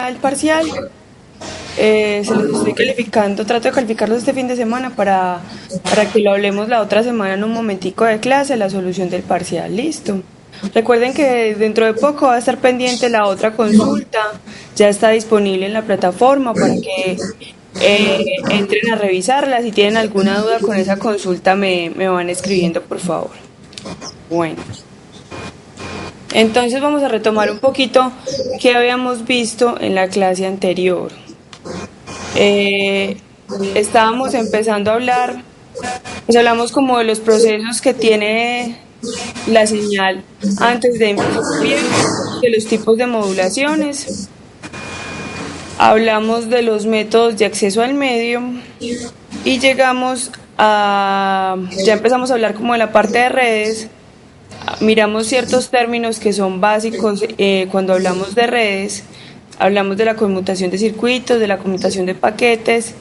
el parcial. Se los estoy calificando, trato de calificarlos este fin de semana para que lo hablemos la otra semana en un momentico de clase, la solución del parcial. Listo. Recuerden que dentro de poco va a estar pendiente la otra consulta, ya está disponible en la plataforma para que entren a revisarla. Si tienen alguna duda con esa consulta me van escribiendo, por favor. Bueno, entonces vamos a retomar un poquito qué habíamos visto en la clase anterior. Eh, Estábamos empezando a hablar, pues hablamos como de los procesos que tiene la señal antes de empezar bien, de los tipos de modulaciones, hablamos de los métodos de acceso al medio y llegamos ya empezamos a hablar como de la parte de redes, miramos ciertos términos que son básicos cuando hablamos de redes, hablamos de la conmutación de circuitos, de la conmutación de paquetes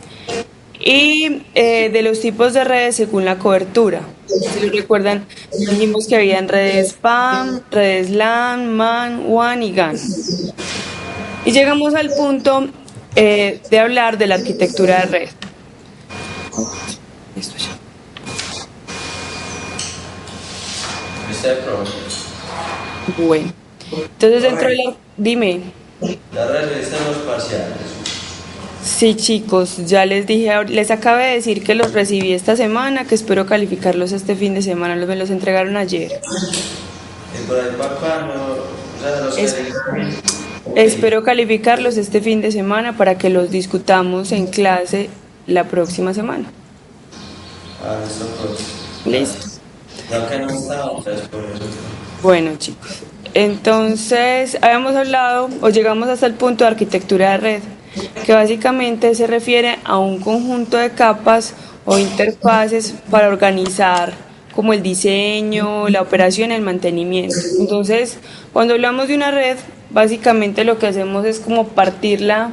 y de los tipos de redes según la cobertura. Si lo recuerdan, dijimos que habían redes PAN, redes LAN, MAN, WAN y GAN. Y llegamos al punto de hablar de la arquitectura de red. Esto ya. Bueno, entonces dentro de la... Dime. La revista en los parciales. Sí, chicos, ya les dije, les acabé de decir que los recibí esta semana, que espero calificarlos este fin de semana, me los entregaron ayer. Y por ahí papá no, o sea, los Espero calificarlos este fin de semana para que los discutamos en clase la próxima semana. Listo, pues. Listo. No, que no estaba, entonces por eso. Bueno, chicos, entonces habíamos hablado o llegamos hasta el punto de arquitectura de red, que básicamente se refiere a un conjunto de capas o interfaces para organizar como el diseño, la operación y el mantenimiento. Entonces, cuando hablamos de una red, básicamente lo que hacemos es como partirla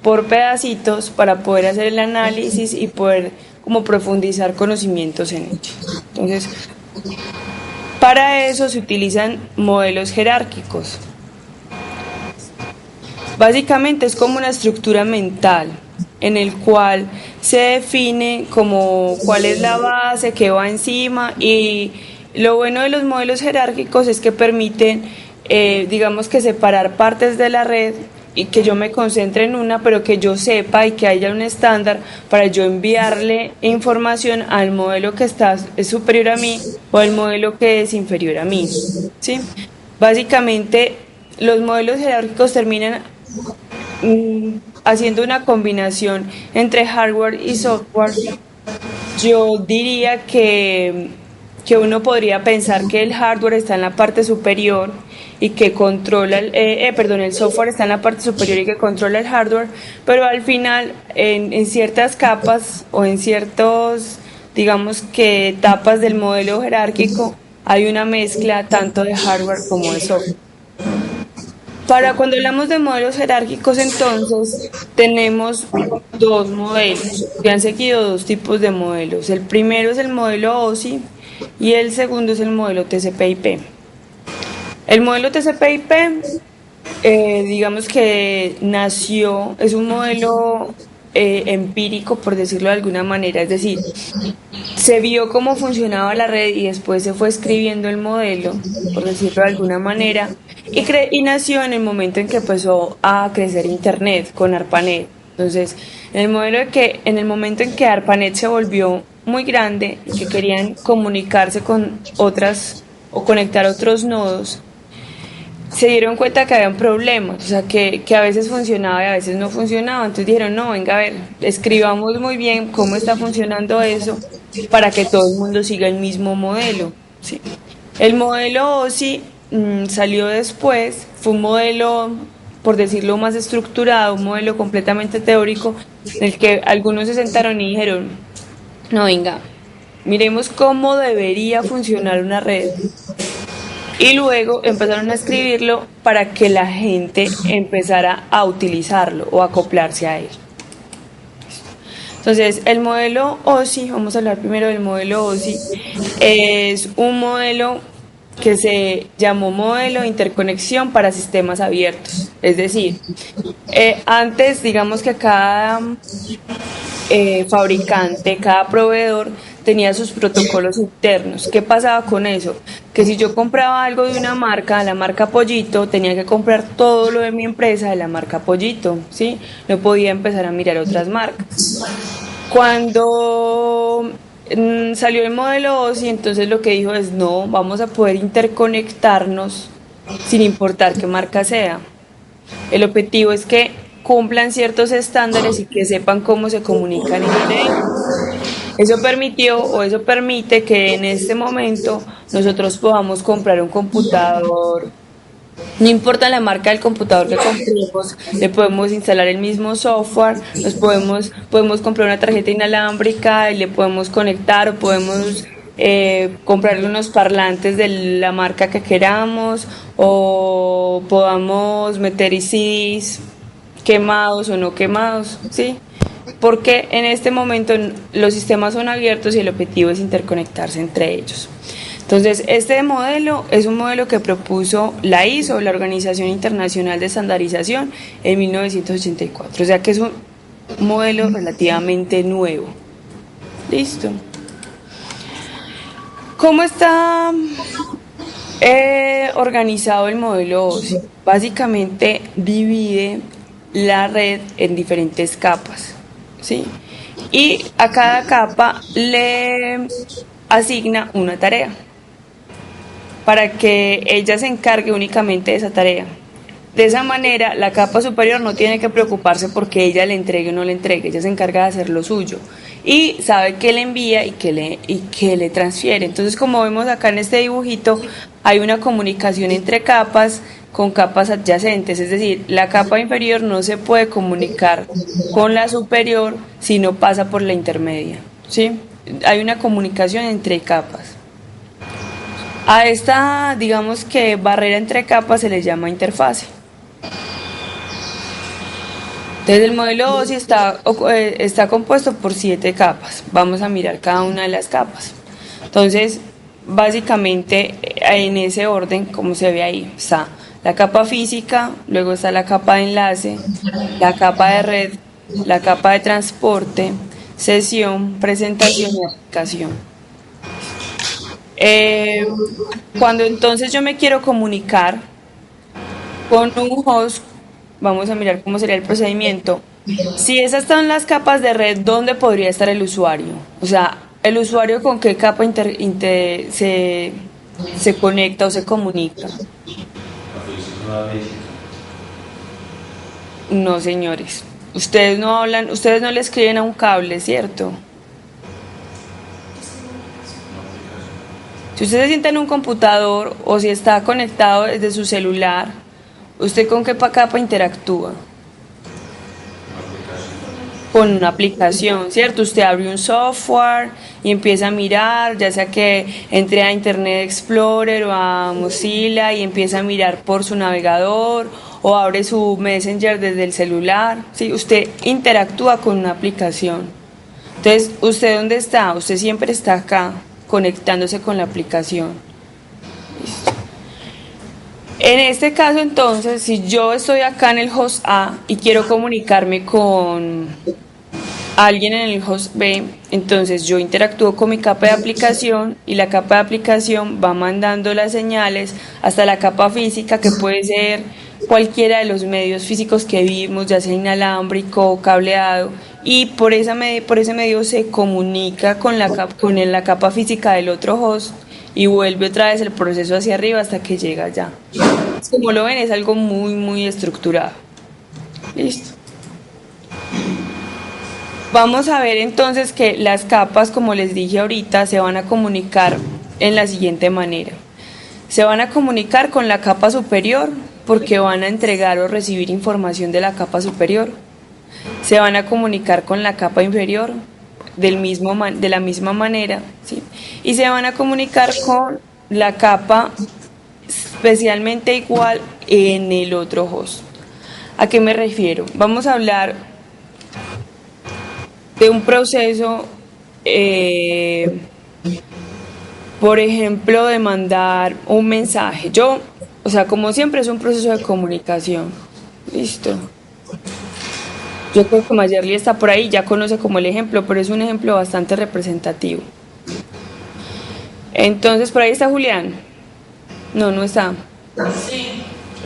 por pedacitos para poder hacer el análisis y poder como profundizar conocimientos en ella. Entonces, para eso se utilizan modelos jerárquicos. Básicamente es como una estructura mental en el cual se define como cuál es la base, qué va encima, y lo bueno de los modelos jerárquicos es que permiten, digamos que separar partes de la red y que yo me concentre en una, pero que yo sepa y que haya un estándar para yo enviarle información al modelo que es superior a mí o al modelo que es inferior a mí, ¿sí? Básicamente los modelos jerárquicos terminan haciendo una combinación entre hardware y software. Yo diría que uno podría pensar que el hardware está en la parte superior y que controla, el software está en la parte superior y que controla el hardware, pero al final en ciertas capas o en ciertos, digamos que etapas del modelo jerárquico hay una mezcla tanto de hardware como de software. Para cuando hablamos de modelos jerárquicos, entonces, tenemos dos modelos, que han seguido dos tipos de modelos. El primero es el modelo OSI y el segundo es el modelo TCP/IP. El modelo TCP/IP, digamos que nació, es un modelo empírico, por decirlo de alguna manera, es decir, se vio cómo funcionaba la red y después se fue escribiendo el modelo, por decirlo de alguna manera, y nació en el momento en que empezó a crecer Internet con ARPANET. Entonces, en el momento en que ARPANET se volvió muy grande y que querían comunicarse con otras o conectar otros nodos, se dieron cuenta que habían problemas, o sea, que a veces funcionaba y a veces no funcionaba. Entonces dijeron, no, venga, a ver, escribamos muy bien cómo está funcionando eso para que todo el mundo siga el mismo modelo. ¿Sí? El modelo OSI salió después, fue un modelo, por decirlo más estructurado, un modelo completamente teórico, en el que algunos se sentaron y dijeron, no, venga, miremos cómo debería funcionar una red. Y luego empezaron a escribirlo para que la gente empezara a utilizarlo o a acoplarse a él. Entonces, el modelo OSI, vamos a hablar primero del modelo OSI, es un modelo que se llamó modelo de interconexión para sistemas abiertos. Es decir, antes digamos que cada fabricante, cada proveedor tenía sus protocolos internos. ¿Qué pasaba con eso? Que si yo compraba algo de una marca, la marca Pollito, tenía que comprar todo lo de mi empresa de la marca Pollito, ¿sí? No podía empezar a mirar otras marcas. Cuando salió el modelo OSI, entonces lo que dijo es, no, vamos a poder interconectarnos sin importar qué marca sea. El objetivo es que cumplan ciertos estándares y que sepan cómo se comunican entre ellos. Eso permitió o eso permite que en este momento nosotros podamos comprar un computador. No importa la marca del computador que compremos, le podemos instalar el mismo software, podemos comprar una tarjeta inalámbrica y le podemos conectar o podemos comprarle unos parlantes de la marca que queramos o podamos meter CDs quemados o no quemados, ¿sí? Porque en este momento los sistemas son abiertos y el objetivo es interconectarse entre ellos. Entonces, este modelo es un modelo que propuso la ISO, la Organización Internacional de Estandarización, en 1984. O sea que es un modelo relativamente nuevo. Listo. ¿Cómo está organizado el modelo OSI? Básicamente divide la red en diferentes capas, ¿sí? Y a cada capa le asigna una tarea para que ella se encargue únicamente de esa tarea. De esa manera, la capa superior no tiene que preocuparse porque ella le entregue o no le entregue, ella se encarga de hacer lo suyo y sabe qué le envía y qué le transfiere. Entonces, como vemos acá en este dibujito, hay una comunicación entre capas con capas adyacentes, es decir, la capa inferior no se puede comunicar con la superior si no pasa por la intermedia, ¿sí? Hay una comunicación entre capas. A esta, digamos que barrera entre capas se le llama interfase. Entonces el modelo OSI está compuesto por 7 capas. Vamos a mirar cada una de las capas. Entonces, básicamente en ese orden, como se ve ahí, está la capa física, luego está la capa de enlace, la capa de red, la capa de transporte, sesión, presentación y aplicación. Cuando entonces yo me quiero comunicar con un host, vamos a mirar cómo sería el procedimiento. Si esas están las capas de red, ¿dónde podría estar el usuario? O sea, el usuario con qué capa se conecta o se comunica. No, señores. Ustedes no hablan, ustedes no le escriben a un cable, ¿cierto? Si usted se sienta en un computador o si está conectado desde su celular, ¿usted con qué capa interactúa? Con una aplicación, ¿cierto? Usted abre un software y empieza a mirar, ya sea que entre a Internet Explorer o a Mozilla y empieza a mirar por su navegador o abre su Messenger desde el celular, ¿sí? Usted interactúa con una aplicación. Entonces, ¿usted dónde está? Usted siempre está acá, conectándose con la aplicación. Listo. En este caso, entonces, si yo estoy acá en el host A y quiero comunicarme con alguien en el host B, entonces yo interactúo con mi capa de aplicación y la capa de aplicación va mandando las señales hasta la capa física, que puede ser cualquiera de los medios físicos que vimos, ya sea inalámbrico o cableado, y por ese medio se comunica con la capa física del otro host y vuelve otra vez el proceso hacia arriba hasta que llega allá. Como lo ven, es algo muy, muy estructurado. Listo. Vamos a ver entonces que las capas, como les dije ahorita, se van a comunicar en la siguiente manera. Se van a comunicar con la capa superior porque van a entregar o recibir información de la capa superior. Se van a comunicar con la capa inferior de la misma manera, ¿sí? Y se van a comunicar con la capa especialmente igual en el otro host. ¿A qué me refiero? Vamos a hablar de un proceso Por ejemplo, de mandar un mensaje. Yo, o sea, como siempre es un proceso de comunicación. Listo. Yo creo que Mayerly está por ahí, ya conoce como el ejemplo, pero es un ejemplo bastante representativo. Entonces, por ahí está Julián. No, no está.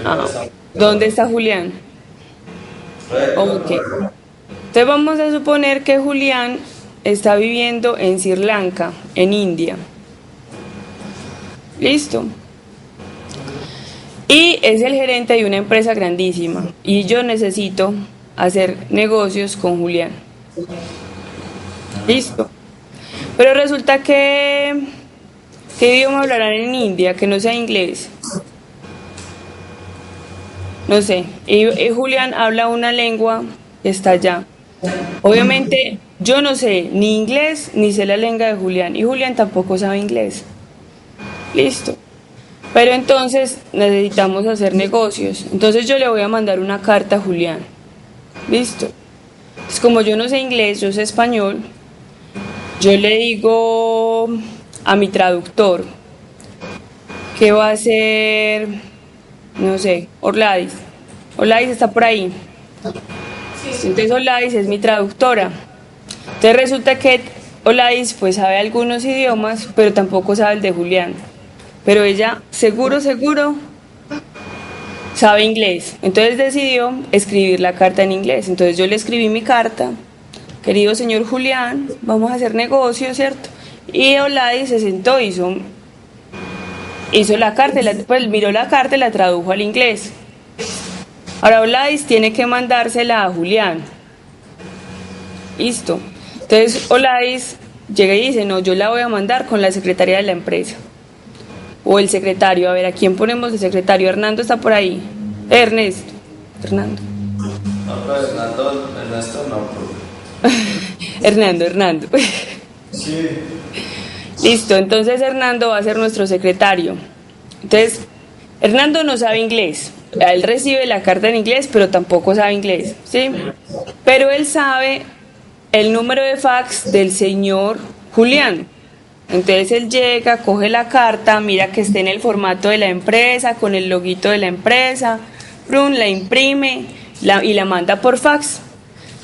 Ah, ¿dónde está Julián? Ok. Entonces vamos a suponer que Julián está viviendo en Sri Lanka, en India. Listo. Y es el gerente de una empresa grandísima. Y yo necesito hacer negocios con Julián. Listo. Pero resulta que... ¿Qué idioma hablarán en India? Que no sea inglés. No sé. Y Julián habla una lengua que está allá. Obviamente yo no sé ni inglés ni sé la lengua de Julián. Y Julián tampoco sabe inglés. Listo. Pero entonces necesitamos hacer negocios. Entonces yo le voy a mandar una carta a Julián. Listo. Pues como yo no sé inglés, yo sé español, yo le digo a mi traductor que va a ser, no sé, Orladis. Orladis está por ahí. Entonces Orladis es mi traductora. Entonces resulta que Orladis pues sabe algunos idiomas, pero tampoco sabe el de Julián. Pero ella seguro, seguro sabe inglés. Entonces decidió escribir la carta en inglés. Entonces yo le escribí mi carta. Querido señor Julián, vamos a hacer negocio, ¿cierto? Y Oladi se sentó, hizo la carta, pues miró la carta y la tradujo al inglés. Ahora Oladis tiene que mandársela a Julián. Listo. Entonces Oladis llega y dice, no, yo la voy a mandar con la secretaria de la empresa. O el secretario, a ver, ¿a quién ponemos de secretario? Hernando está por ahí. Ernesto. Hernando. No, pero Ernesto no, Hernando. Sí. Listo, entonces Hernando va a ser nuestro secretario. Entonces, Hernando no sabe inglés. Él recibe la carta en inglés, pero tampoco sabe inglés, ¿sí? Pero él sabe el número de fax del señor Julián. Entonces él llega, coge la carta, mira que esté en el formato de la empresa, con el loguito de la empresa, la imprime y la manda por fax.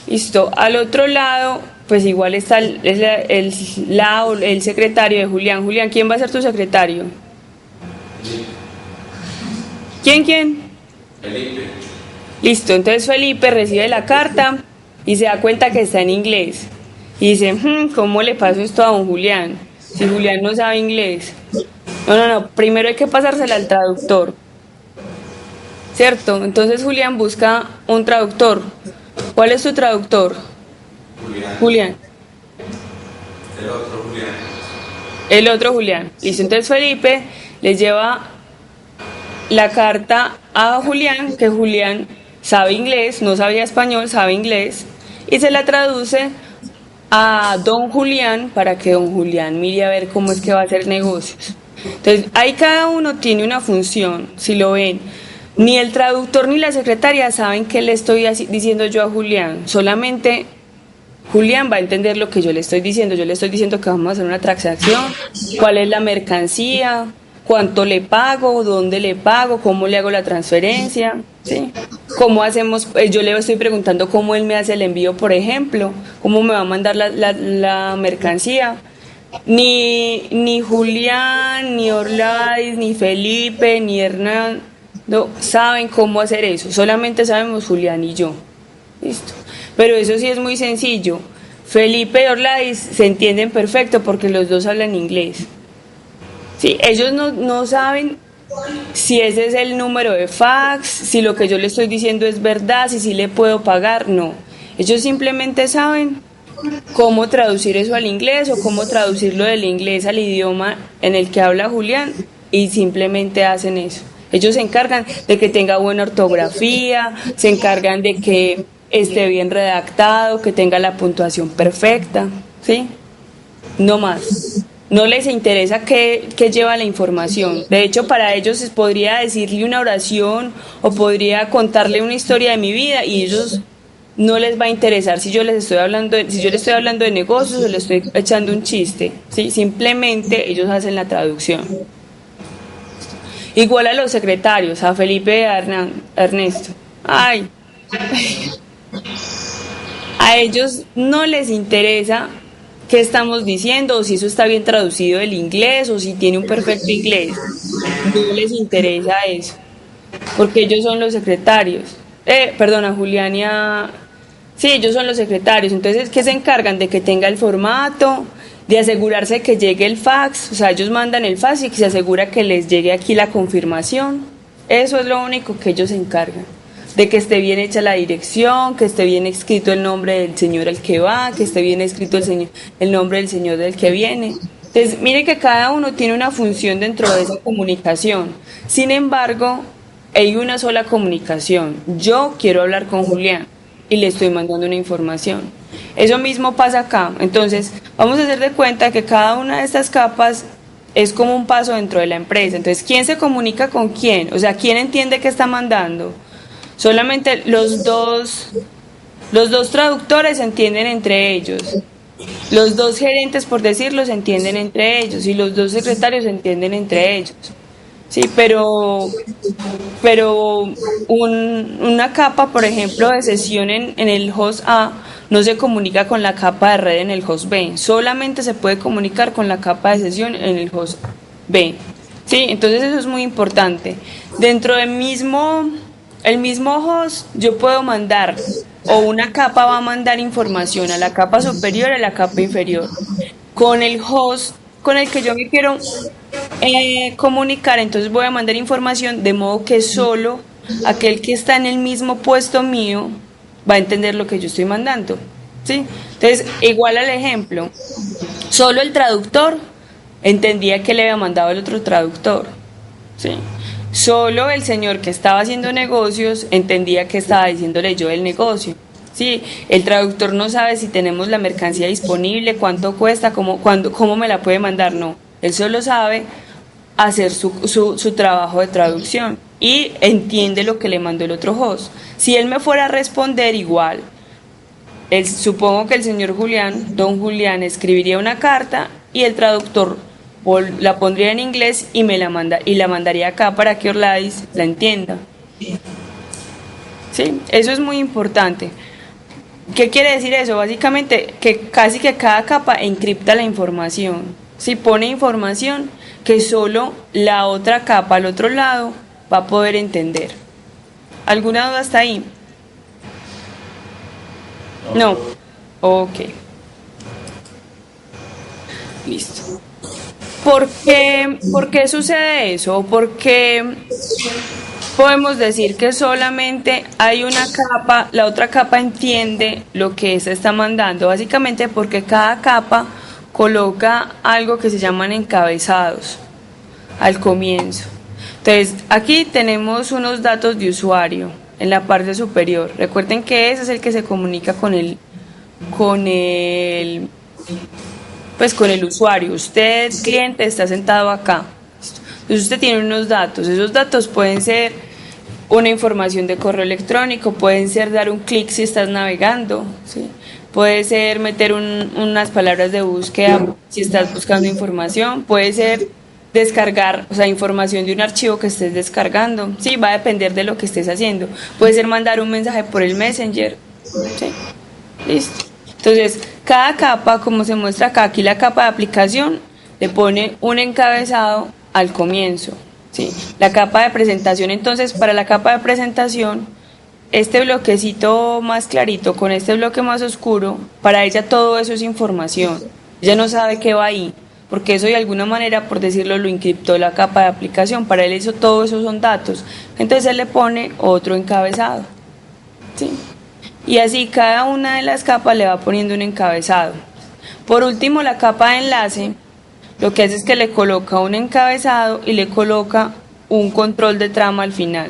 Listo, al otro lado, pues igual está el secretario de Julián. Julián, ¿quién va a ser tu secretario? ¿Quién? Felipe. Listo, entonces Felipe recibe la carta y se da cuenta que está en inglés. Y dice, ¿cómo le paso esto a don Julián? Si Julián no sabe inglés. No, primero hay que pasársela al traductor. ¿Cierto? Entonces Julián busca un traductor. ¿Cuál es tu traductor? Julián. El otro Julián. El otro Julián. Listo, entonces Felipe le lleva la carta a Julián, que Julián sabe inglés, no sabía español, sabe inglés, y se la traduce a don Julián para que don Julián mire a ver cómo es que va a hacer negocios. Entonces, ahí cada uno tiene una función, si lo ven. Ni el traductor ni la secretaria saben qué le estoy diciendo yo a Julián, solamente Julián va a entender lo que yo le estoy diciendo. Yo le estoy diciendo que vamos a hacer una transacción, cuál es la mercancía, cuánto le pago, dónde le pago, cómo le hago la transferencia, ¿sí? Cómo hacemos, yo le estoy preguntando cómo él me hace el envío, por ejemplo, cómo me va a mandar la mercancía. Ni Julián, ni Orladis, ni Felipe, ni Hernán saben cómo hacer eso, solamente sabemos Julián y yo. Listo. Pero eso sí es muy sencillo. Felipe y Orladis se entienden perfecto porque los dos hablan inglés. Sí, ellos no saben si ese es el número de fax, si lo que yo le estoy diciendo es verdad, si sí le puedo pagar, no. Ellos simplemente saben cómo traducir eso al inglés o cómo traducirlo del inglés al idioma en el que habla Julián y simplemente hacen eso. Ellos se encargan de que tenga buena ortografía, se encargan de que esté bien redactado, que tenga la puntuación perfecta, ¿sí? No más. No les interesa qué lleva la información. De hecho, para ellos podría decirle una oración o podría contarle una historia de mi vida y ellos no les va a interesar si yo les estoy hablando, si yo les estoy hablando de negocios o les estoy echando un chiste, ¿sí? Simplemente ellos hacen la traducción. Igual a los secretarios, a Felipe y a Ernesto. Ay, a ellos no les interesa qué estamos diciendo, o si eso está bien traducido del inglés, o si tiene un perfecto inglés. No les interesa eso, porque ellos son los secretarios. Perdona, Julián y a... Sí, ellos son los secretarios. Entonces, ¿qué se encargan? De que tenga el formato, de asegurarse que llegue el fax. O sea, ellos mandan el fax y que se asegura que les llegue aquí la confirmación. Eso es lo único que ellos se encargan. De que esté bien hecha la dirección, que esté bien escrito el nombre del señor al que va, que esté bien escrito el nombre del señor del que viene. Entonces, mire que cada uno tiene una función dentro de esa comunicación. Sin embargo, hay una sola comunicación. Yo quiero hablar con Julián y le estoy mandando una información. Eso mismo pasa acá. Entonces, vamos a hacer de cuenta que cada una de estas capas es como un paso dentro de la empresa. Entonces, ¿quién se comunica con quién? O sea, ¿quién entiende qué está mandando? Solamente los dos traductores se entienden entre ellos. Los dos gerentes, por decirlo, se entienden entre ellos. Y los dos secretarios se entienden entre ellos. Sí, pero una capa, por ejemplo, de sesión en el host A no se comunica con la capa de red en el host B. Solamente se puede comunicar con la capa de sesión en el host B. Sí, entonces eso es muy importante. Dentro del el mismo host, yo puedo mandar, o una capa va a mandar información a la capa superior y a la capa inferior. Con el host con el que yo me quiero comunicar, entonces voy a mandar información de modo que solo aquel que está en el mismo puesto mío va a entender lo que yo estoy mandando, ¿sí? Entonces, igual al ejemplo, solo el traductor entendía que le había mandado el otro traductor, ¿sí? Solo el señor que estaba haciendo negocios entendía que estaba diciéndole yo del negocio. Sí, el traductor no sabe si tenemos la mercancía disponible, cuánto cuesta, cómo me la puede mandar, no. Él solo sabe hacer su trabajo de traducción y entiende lo que le mandó el otro host. Si él me fuera a responder igual, supongo que el señor Julián, don Julián, escribiría una carta y el traductor la pondría en inglés y la mandaría acá para que Orladis la entienda. Sí, eso es muy importante. ¿Qué quiere decir eso? Básicamente que casi que cada capa encripta la información. Si pone información que solo la otra capa al otro lado va a poder entender. ¿Alguna duda hasta ahí? No. Ok. Listo. ¿Por qué sucede eso? ¿Por qué podemos decir que solamente hay una capa, la otra capa entiende lo que se está mandando? Básicamente porque cada capa coloca algo que se llaman encabezados al comienzo. Entonces, aquí tenemos unos datos de usuario en la parte superior. Recuerden que ese es el que se comunica con el usuario. Usted, cliente, está sentado acá. Entonces usted tiene unos datos. Esos datos pueden ser una información de correo electrónico, pueden ser dar un clic si estás navegando, ¿sí? Puede ser meter unas palabras de búsqueda si estás buscando información, puede ser descargar, o sea, información de un archivo que estés descargando, sí, va a depender de lo que estés haciendo. Puede ser mandar un mensaje por el Messenger, ¿sí? Listo. Entonces, cada capa, como se muestra acá, aquí la capa de aplicación le pone un encabezado al comienzo, ¿sí? La capa de presentación, entonces, para la capa de presentación, este bloquecito más clarito con este bloque más oscuro, para ella todo eso es información. Ella no sabe qué va ahí, porque eso de alguna manera, por decirlo, lo encriptó la capa de aplicación. Para él eso, todo eso son datos. Entonces él le pone otro encabezado, ¿sí? Y así cada una de las capas le va poniendo un encabezado. Por último, la capa de enlace lo que hace es que le coloca un encabezado y le coloca un control de trama al final.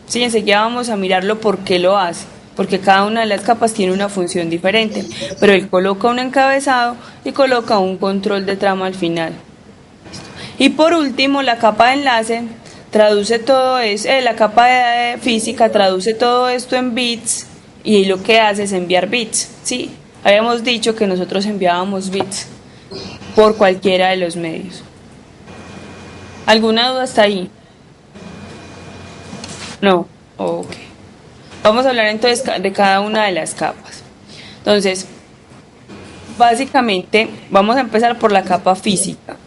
Sí, enseguida vamos a mirarlo por qué lo hace, porque cada una de las capas tiene una función diferente, pero él coloca un encabezado y coloca un control de trama al final. Y por último, la capa de enlace traduce todo eso, la capa de física traduce todo esto en bits y lo que hace es enviar bits, ¿sí? Habíamos dicho que nosotros enviábamos bits por cualquiera de los medios. ¿Alguna duda hasta ahí? No, ok. Vamos a hablar entonces de cada una de las capas. Entonces, básicamente, vamos a empezar por la capa física.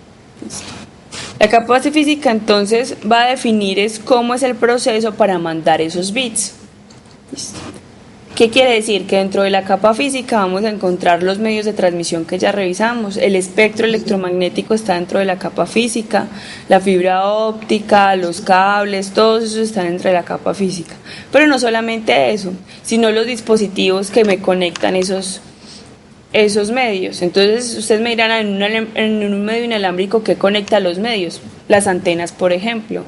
La capa física entonces va a definir es cómo es el proceso para mandar esos bits. ¿Listo? ¿Qué quiere decir? Que dentro de la capa física vamos a encontrar los medios de transmisión que ya revisamos. El espectro electromagnético está dentro de la capa física, la fibra óptica, los cables, todos esos están dentro de la capa física. Pero no solamente eso, sino los dispositivos que me conectan esos medios. Entonces ustedes me dirán en un medio inalámbrico que conecta los medios, las antenas por ejemplo,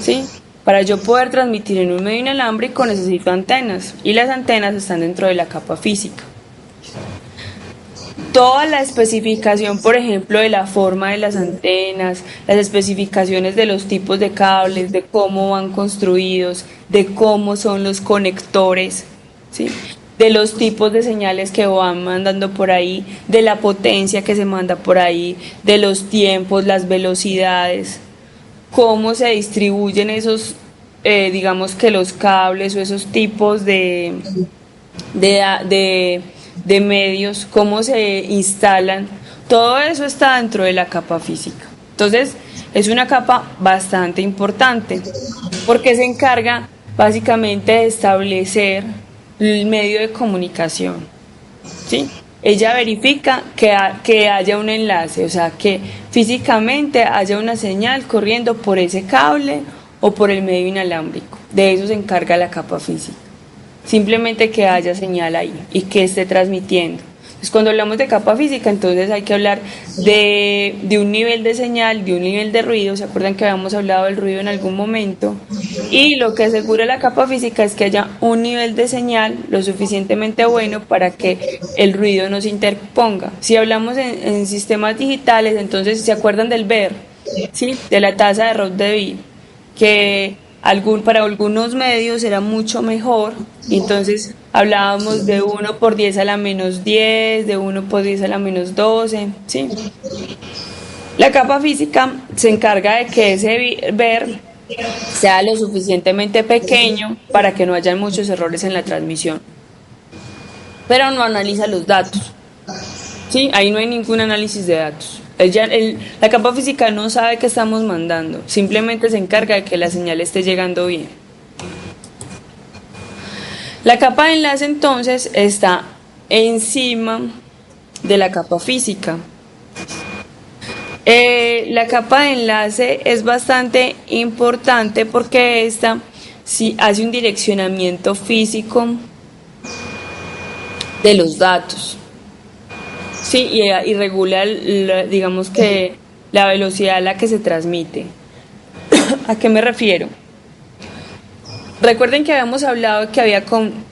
¿sí? Para yo poder transmitir en un medio inalámbrico necesito antenas y las antenas están dentro de la capa física. Toda la especificación, por ejemplo, de la forma de las antenas, las especificaciones de los tipos de cables, de cómo van construidos, de cómo son los conectores, ¿sí? De los tipos de señales que van mandando por ahí, de la potencia que se manda por ahí, de los tiempos, las velocidades, cómo se distribuyen esos, digamos que los cables o esos tipos de medios, cómo se instalan, todo eso está dentro de la capa física. Entonces, es una capa bastante importante, porque se encarga básicamente de establecer el medio de comunicación, ¿sí? Ella verifica que haya un enlace, o sea, que físicamente haya una señal corriendo por ese cable o por el medio inalámbrico. De eso se encarga la capa física. Simplemente que haya señal ahí y que esté transmitiendo. Entonces, cuando hablamos de capa física, entonces hay que hablar de un nivel de señal, de un nivel de ruido. ¿Se acuerdan que habíamos hablado del ruido en algún momento? Y lo que asegura la capa física es que haya un nivel de señal lo suficientemente bueno para que el ruido no se interponga. Si hablamos en sistemas digitales, entonces ¿se acuerdan del BER? ¿Sí? De la tasa de error de bit, que para algunos medios era mucho mejor, y entonces hablábamos de 1 por 10 a la menos 10, de 1 por 10 a la menos 12, ¿sí? La capa física se encarga de que ese BER sea lo suficientemente pequeño para que no haya muchos errores en la transmisión, pero no analiza los datos, ¿sí? Ahí no hay ningún análisis de datos. La capa física no sabe qué estamos mandando, simplemente se encarga de que la señal esté llegando bien. La capa de enlace entonces está encima de la capa física. La capa de enlace es bastante importante porque esta sí hace un direccionamiento físico de los datos. Sí, y regula, digamos que la velocidad a la que se transmite. ¿A qué me refiero? Recuerden que habíamos hablado que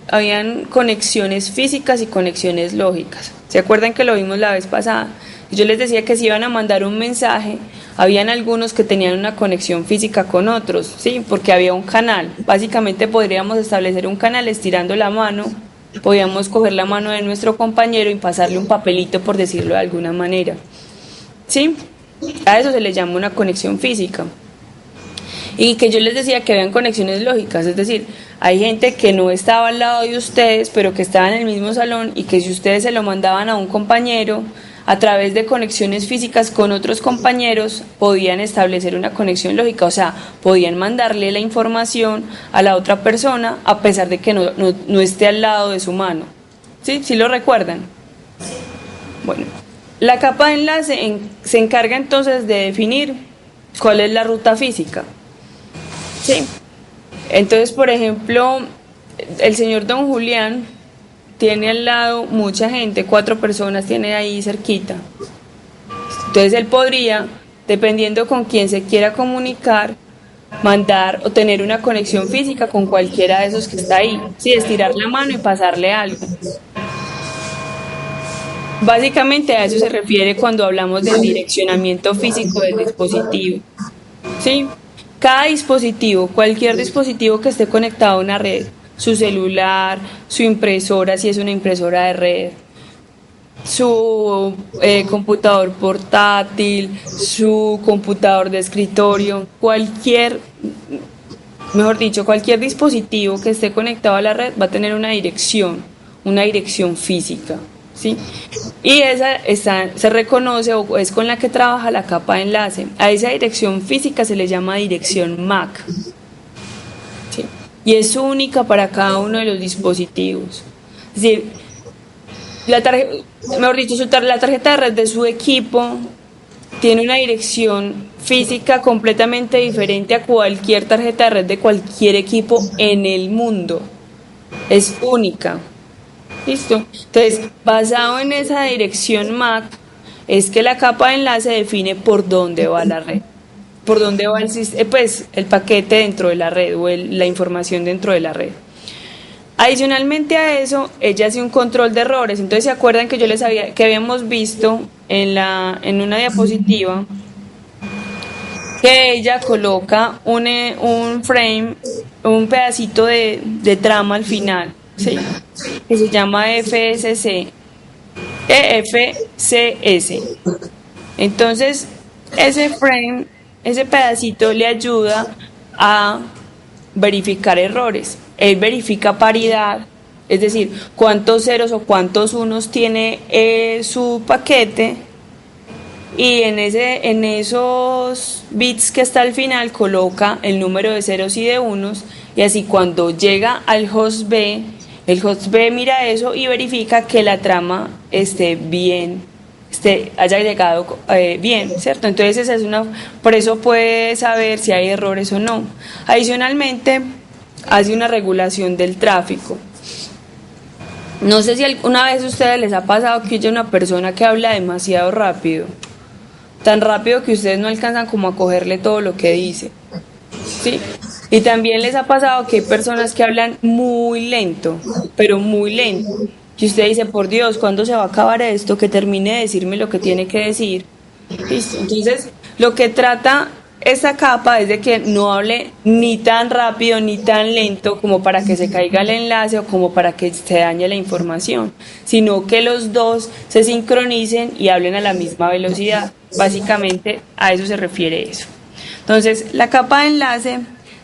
habían conexiones físicas y conexiones lógicas. ¿Se acuerdan que lo vimos la vez pasada? Yo les decía que si iban a mandar un mensaje, habían algunos que tenían una conexión física con otros, ¿sí? Porque había un canal. Básicamente podríamos establecer un canal estirando la mano. Podíamos coger la mano de nuestro compañero y pasarle un papelito, por decirlo de alguna manera, ¿sí? A eso se le llama una conexión física. Y que yo les decía que habían conexiones lógicas, es decir, hay gente que no estaba al lado de ustedes, pero que estaba en el mismo salón, y que si ustedes se lo mandaban a un compañero, a través de conexiones físicas con otros compañeros, podían establecer una conexión lógica, o sea, podían mandarle la información a la otra persona a pesar de que no esté al lado de su mano. ¿Sí? ¿Sí lo recuerdan? Bueno, la capa de enlace se encarga entonces de definir cuál es la ruta física. ¿Sí? Entonces, por ejemplo, el señor Don Julián tiene al lado mucha gente, 4 personas tiene ahí cerquita. Entonces él podría, dependiendo con quién se quiera comunicar, mandar o tener una conexión física con cualquiera de esos que está ahí. Sí, estirar la mano y pasarle algo. Básicamente a eso se refiere cuando hablamos del direccionamiento físico del dispositivo. ¿Sí? Cada dispositivo, cualquier dispositivo que esté conectado a una red, su celular, su impresora si es una impresora de red, su computador portátil, su computador de escritorio, mejor dicho, cualquier dispositivo que esté conectado a la red va a tener una dirección física, ¿sí? Y se reconoce o es con la que trabaja la capa de enlace. A esa dirección física se le llama dirección MAC, ¿sí? Y es única para cada uno de los dispositivos. Es decir, mejor dicho, la tarjeta de red de su equipo tiene una dirección física completamente diferente a cualquier tarjeta de red de cualquier equipo en el mundo. Es única. ¿Listo? Entonces, basado en esa dirección MAC, es que la capa de enlace define por dónde va la red, por dónde va el paquete dentro de la red o la información dentro de la red. Adicionalmente a eso, ella hace un control de errores. Entonces, ¿se acuerdan que que habíamos visto en una diapositiva que ella coloca un frame, un pedacito de trama al final, ¿sí? Que se llama EFCS. Entonces, ese frame, ese pedacito le ayuda a verificar errores. Él verifica paridad, es decir, cuántos ceros o cuántos unos tiene su paquete, y en esos bits que está al final coloca el número de ceros y de unos, y así cuando llega al host B, el host B mira eso y verifica que la trama esté bien, haya llegado bien, ¿cierto? Entonces por eso puede saber si hay errores o no. Adicionalmente, hace una regulación del tráfico. No sé si alguna vez a ustedes les ha pasado que haya una persona que habla demasiado rápido, tan rápido que ustedes no alcanzan como a cogerle todo lo que dice, ¿sí? Y también les ha pasado que hay personas que hablan muy lento, pero muy lento. Y usted dice, por Dios, ¿cuándo se va a acabar esto? Que termine de decirme lo que tiene que decir. ¿Listo? Entonces, lo que trata esta capa es de que no hable ni tan rápido ni tan lento como para que se caiga el enlace o como para que se dañe la información, sino que los dos se sincronicen y hablen a la misma velocidad. Básicamente a eso se refiere eso. Entonces, la capa de enlace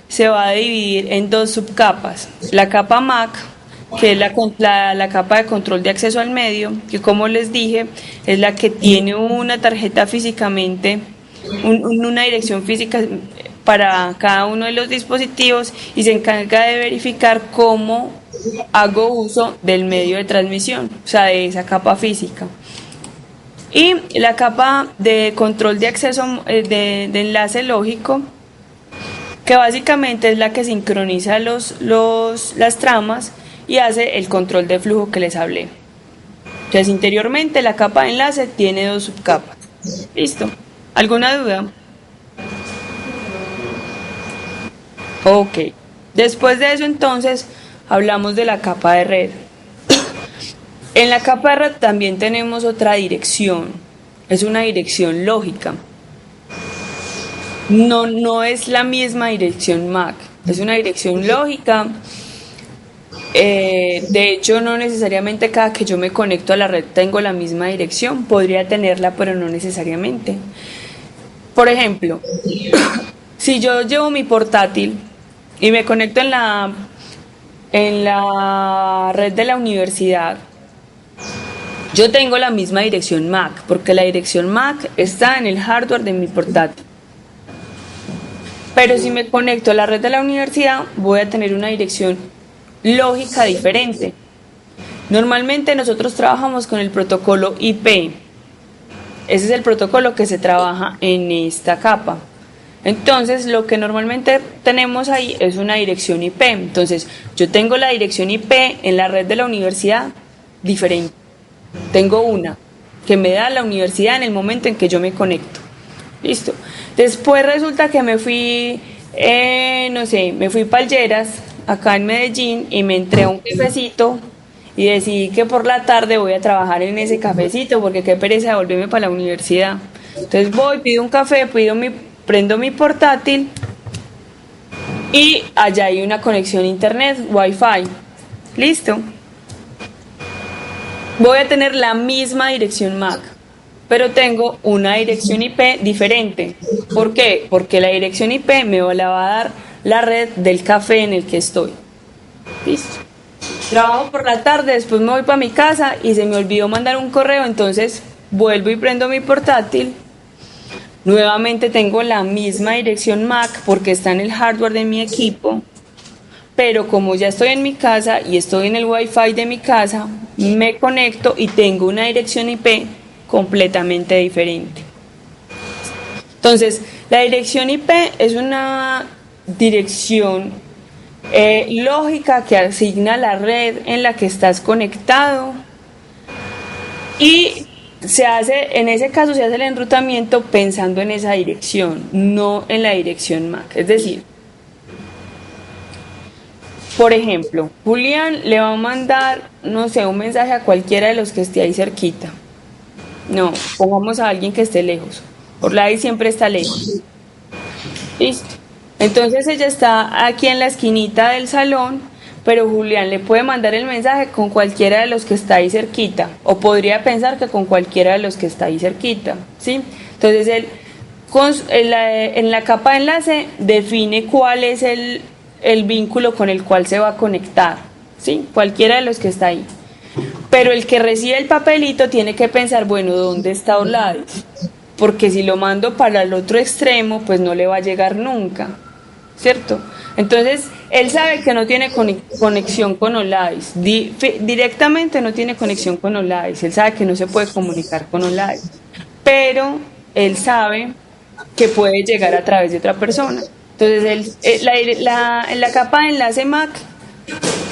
se va a dividir en dos subcapas. La capa MAC, que es la capa de control de acceso al medio, que como les dije, es la que tiene una tarjeta físicamente, una dirección física para cada uno de los dispositivos y se encarga de verificar cómo hago uso del medio de transmisión, o sea, de esa capa física. Y la capa de control de acceso de enlace lógico, que básicamente es la que sincroniza las tramas y hace el control de flujo que les hablé. Entonces, interiormente la capa de enlace tiene dos subcapas. ¿Listo? ¿Alguna duda? Ok. Después de eso, entonces, hablamos de la capa de red. En la capa de red también tenemos otra dirección. Es una dirección lógica. No es la misma dirección MAC. Es una dirección lógica. De hecho, no necesariamente cada que yo me conecto a la red tengo la misma dirección. Podría tenerla, pero no necesariamente. Por ejemplo, si yo llevo mi portátil y me conecto en la red de la universidad, yo tengo la misma dirección MAC, porque la dirección MAC está en el hardware de mi portátil. Pero si me conecto a la red de la universidad, voy a tener una dirección lógica diferente. Normalmente nosotros trabajamos con el protocolo IP. Ese es el protocolo que se trabaja en esta capa. Entonces, lo que normalmente tenemos ahí es una dirección IP. Entonces, yo tengo la dirección IP en la red de la universidad diferente. Tengo una que me da la universidad en el momento en que yo me conecto. Listo. Después resulta que me fui, me fui para Palleras, acá en Medellín, y me entré a un cafecito y decidí que por la tarde voy a trabajar en ese cafecito porque qué pereza de volverme para la universidad. Entonces voy, pido un café, prendo mi portátil y allá hay una conexión a internet, Wi-Fi. Listo. Voy a tener la misma dirección MAC, pero tengo una dirección IP diferente. ¿Por qué? Porque la dirección IP la va a dar la red del café en el que estoy. Listo. Trabajo por la tarde, después me voy para mi casa y se me olvidó mandar un correo, entonces vuelvo y prendo mi portátil. Nuevamente tengo la misma dirección MAC porque está en el hardware de mi equipo, pero como ya estoy en mi casa y estoy en el Wi-Fi de mi casa, me conecto y tengo una dirección IP completamente diferente. Entonces, la dirección IP es una dirección lógica que asigna la red en la que estás conectado y en ese caso se hace el enrutamiento pensando en esa dirección, no en la dirección MAC. Es decir, por ejemplo, Julián le va a mandar, no sé, un mensaje a cualquiera de los que esté ahí cerquita. No, pongamos a alguien que esté lejos. Orlai siempre está lejos. Listo. Entonces ella está aquí en la esquinita del salón, pero Julián le puede mandar el mensaje con cualquiera de los que está ahí cerquita, o podría pensar que con cualquiera de los que está ahí cerquita, ¿sí? Entonces él en la capa de enlace define cuál es el vínculo con el cual se va a conectar, ¿sí? Cualquiera de los que está ahí. Pero el que recibe el papelito tiene que pensar, bueno, ¿dónde está Oladis? Porque si lo mando para el otro extremo, pues no le va a llegar nunca, ¿cierto? Entonces, él sabe que no tiene conexión con Oladis, directamente no tiene conexión con Oladis, él sabe que no se puede comunicar con Oladis, pero él sabe que puede llegar a través de otra persona. Entonces, en la capa de enlace MAC,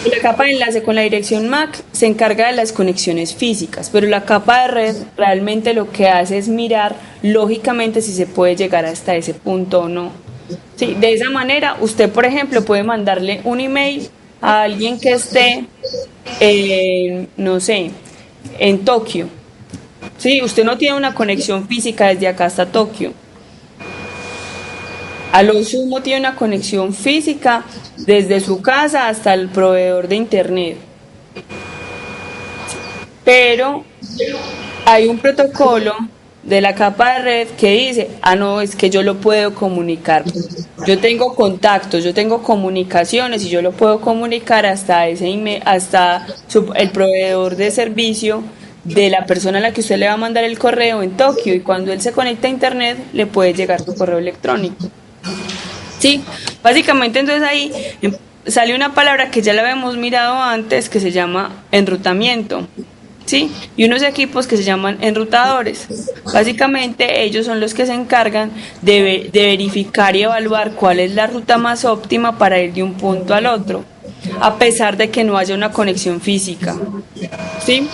la capa de enlace con la dirección MAC se encarga de las conexiones físicas, pero la capa de red realmente lo que hace es mirar lógicamente si se puede llegar hasta ese punto o no. Sí, de esa manera usted, por ejemplo, puede mandarle un email a alguien que esté, no sé, en Tokio. Sí, usted no tiene una conexión física desde acá hasta Tokio. A lo sumo tiene una conexión física desde su casa hasta el proveedor de internet. Pero hay un protocolo de la capa de red que dice, no, es que yo lo puedo comunicar. Yo tengo contactos, yo tengo comunicaciones y yo lo puedo comunicar hasta el proveedor de servicio de la persona a la que usted le va a mandar el correo en Tokio, y cuando él se conecta a internet le puede llegar su correo electrónico. Sí, básicamente entonces ahí sale una palabra que ya la habíamos mirado antes que se llama enrutamiento, ¿sí? Y unos equipos que se llaman enrutadores. Básicamente ellos son los que se encargan de verificar y evaluar cuál es la ruta más óptima para ir de un punto al otro, a pesar de que no haya una conexión física, ¿sí?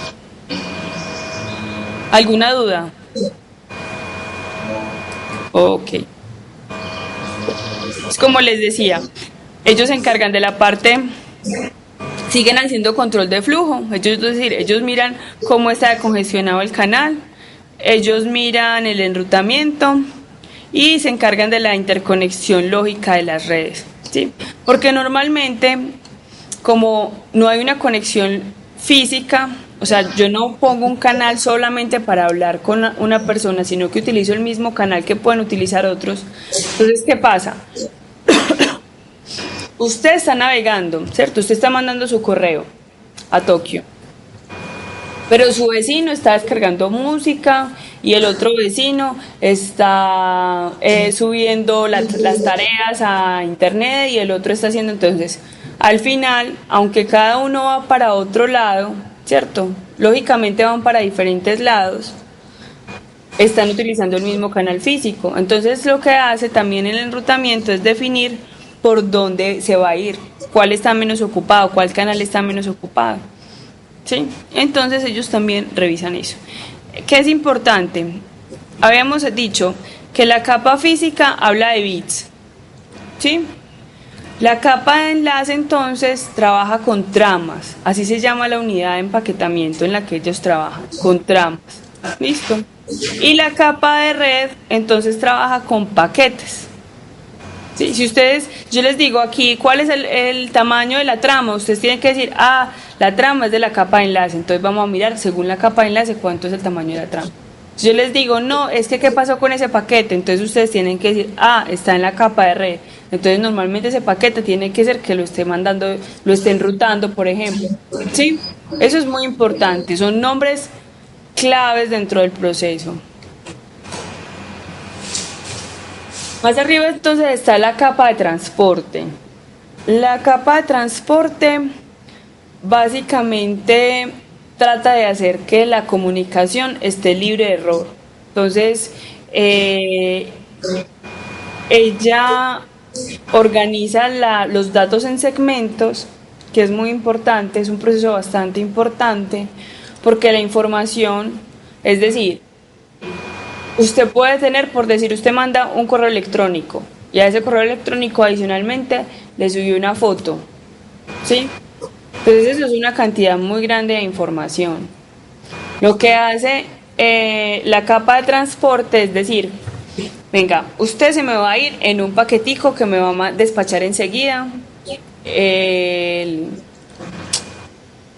¿Alguna duda? Ok. Es como les decía, ellos se encargan de la parte, siguen haciendo control de flujo, es decir, ellos miran cómo está congestionado el canal, ellos miran el enrutamiento y se encargan de la interconexión lógica de las redes, ¿sí? Porque normalmente, como no hay una conexión física, o sea, yo no pongo un canal solamente para hablar con una persona, sino que utilizo el mismo canal que pueden utilizar otros. Entonces, ¿qué pasa? Usted está navegando, ¿cierto? Usted está mandando su correo a Tokio, pero su vecino está descargando música y el otro vecino está subiendo las tareas a internet y el otro está haciendo. Entonces, al final, aunque cada uno va para otro lado, ¿cierto? Lógicamente van para diferentes lados, están utilizando el mismo canal físico. Entonces lo que hace también el enrutamiento es definir por dónde se va a ir, cuál está menos ocupado, cuál canal está menos ocupado, ¿sí? Entonces ellos también revisan eso. ¿Qué es importante? Habíamos dicho que la capa física habla de bits, ¿sí? La capa de enlace entonces trabaja con tramas, así se llama la unidad de empaquetamiento en la que ellos trabajan, con tramas, ¿listo? Y la capa de red entonces trabaja con paquetes, Sí, si ustedes, yo les digo aquí cuál es el tamaño de la trama, ustedes tienen que decir, la trama es de la capa de enlace, entonces vamos a mirar según la capa de enlace cuánto es el tamaño de la trama. Si yo les digo, no, es que qué pasó con ese paquete, entonces ustedes tienen que decir, está en la capa de red, entonces normalmente ese paquete tiene que ser que lo esté mandando, lo esté enrutando, por ejemplo. Sí, eso es muy importante, son nombres claves dentro del proceso. Más arriba entonces está la capa de transporte. La capa de transporte básicamente trata de hacer que la comunicación esté libre de error. Entonces, ella organiza los datos en segmentos, que es muy importante, es un proceso bastante importante, porque la información, es decir, usted puede tener, por decir, usted manda un correo electrónico y a ese correo electrónico adicionalmente le subió una foto, ¿sí? Entonces eso es una cantidad muy grande de información. Lo que hace la capa de transporte es decir, venga, usted se me va a ir en un paquetico que me va a despachar enseguida en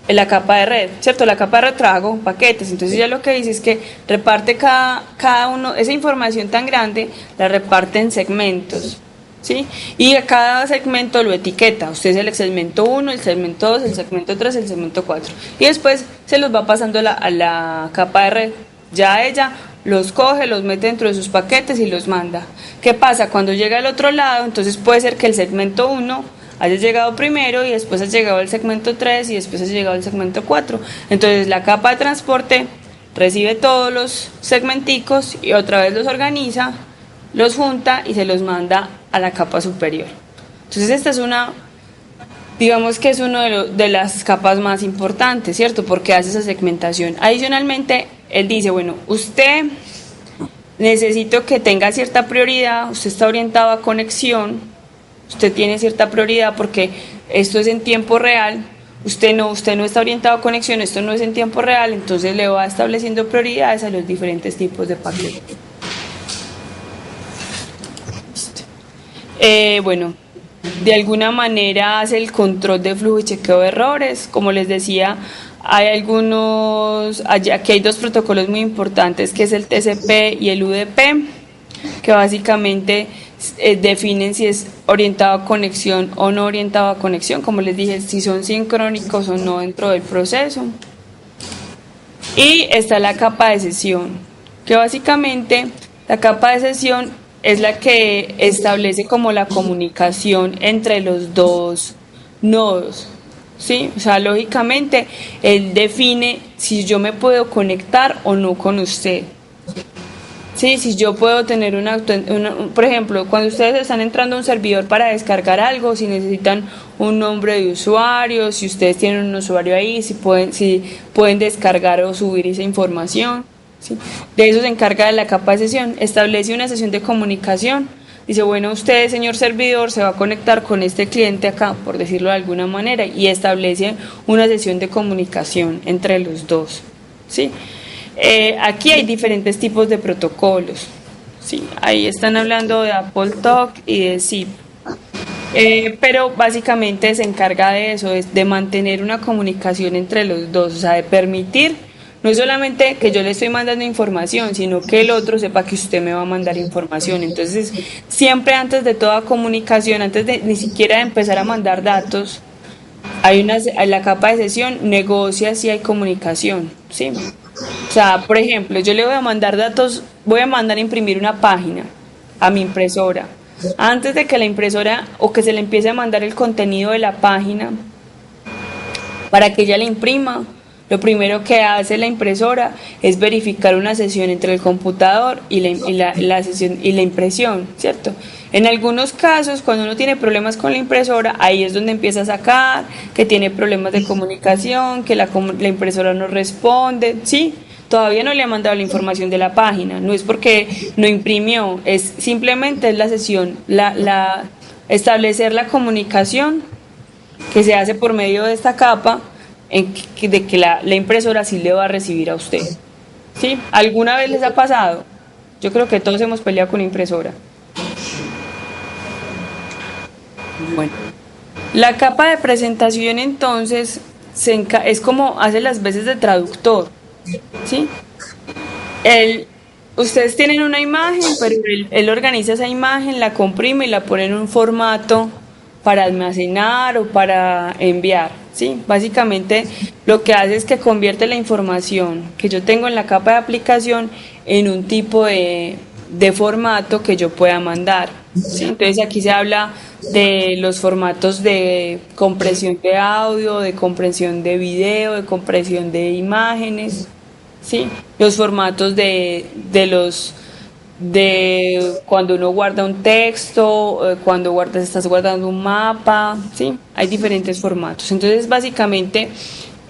la capa de red, ¿cierto? La capa de red trago paquetes, entonces ya lo que dice es que reparte cada uno, esa información tan grande la reparte en segmentos, ¿sí? Y a cada segmento lo etiqueta, usted es el segmento 1, el segmento 2, el segmento 3, el segmento 4, y después se los va pasando a la capa de red, ya ella los coge, los mete dentro de sus paquetes y los manda. ¿Qué pasa? Cuando llega al otro lado, entonces puede ser que el segmento 1 hayas llegado primero y después has llegado al segmento 3 y después has llegado al segmento 4. Entonces la capa de transporte recibe todos los segmenticos y otra vez los organiza, los junta y se los manda a la capa superior. Entonces esta es digamos que es una de las capas más importantes, ¿cierto? Porque hace esa segmentación. Adicionalmente, él dice, bueno, usted necesito que tenga cierta prioridad, usted está orientado a conexión, usted tiene cierta prioridad porque esto es en tiempo real, usted no está orientado a conexión, esto no es en tiempo real, entonces le va estableciendo prioridades a los diferentes tipos de paquetes. Bueno, de alguna manera hace el control de flujo y chequeo de errores, como les decía, aquí hay dos protocolos muy importantes, que es el TCP y el UDP, que básicamente definen si es orientado a conexión o no orientado a conexión, como les dije, si son sincrónicos o no dentro del proceso. Y está la capa de sesión, que básicamente la capa de sesión es la que establece como la comunicación entre los dos nodos, ¿sí? O sea, lógicamente, él define si yo me puedo conectar o no con usted. Sí, si yo puedo tener por ejemplo, cuando ustedes están entrando a un servidor para descargar algo, si necesitan un nombre de usuario, si ustedes tienen un usuario ahí, si pueden descargar o subir esa información, ¿sí? De eso se encarga de la capa de sesión. Establece una sesión de comunicación. Dice, bueno, usted, señor servidor, se va a conectar con este cliente acá, por decirlo de alguna manera, y establece una sesión de comunicación entre los dos, ¿sí? Aquí hay diferentes tipos de protocolos, ¿sí? Ahí están hablando de AppleTalk y de ZIP, pero básicamente se encarga de eso, de mantener una comunicación entre los dos, o sea, de permitir no es solamente que yo le estoy mandando información, sino que el otro sepa que usted me va a mandar información. Entonces, siempre antes de toda comunicación, antes de ni siquiera empezar a mandar datos, la capa de sesión negocia si hay comunicación, ¿sí? O sea, por ejemplo, yo le voy a mandar datos, voy a mandar a imprimir una página a mi impresora. Antes de que la impresora o que se le empiece a mandar el contenido de la página para que ella la imprima, lo primero que hace la impresora es verificar una sesión entre el computador y la sesión y la impresión, ¿cierto? En algunos casos, cuando uno tiene problemas con la impresora, ahí es donde empieza a sacar que tiene problemas de comunicación, que la impresora no responde, ¿sí? Todavía no le ha mandado la información de la página, no es porque no imprimió, es simplemente es la sesión, establecer la comunicación que se hace por medio de esta capa de que la impresora sí le va a recibir a usted, ¿sí? ¿Alguna vez les ha pasado? Yo creo que todos hemos peleado con impresora. Bueno, la capa de presentación entonces es como hace las veces de traductor, ¿sí? Él, ustedes tienen una imagen, pero él organiza esa imagen, la comprime y la pone en un formato para almacenar o para enviar, ¿sí? Básicamente lo que hace es que convierte la información que yo tengo en la capa de aplicación en un tipo de formato que yo pueda mandar, ¿sí? Entonces aquí se habla de los formatos de compresión de audio, de compresión de video, de compresión de imágenes, ¿sí? Los formatos de cuando uno guarda un texto, cuando estás guardando un mapa, ¿sí? Hay diferentes formatos. Entonces, básicamente,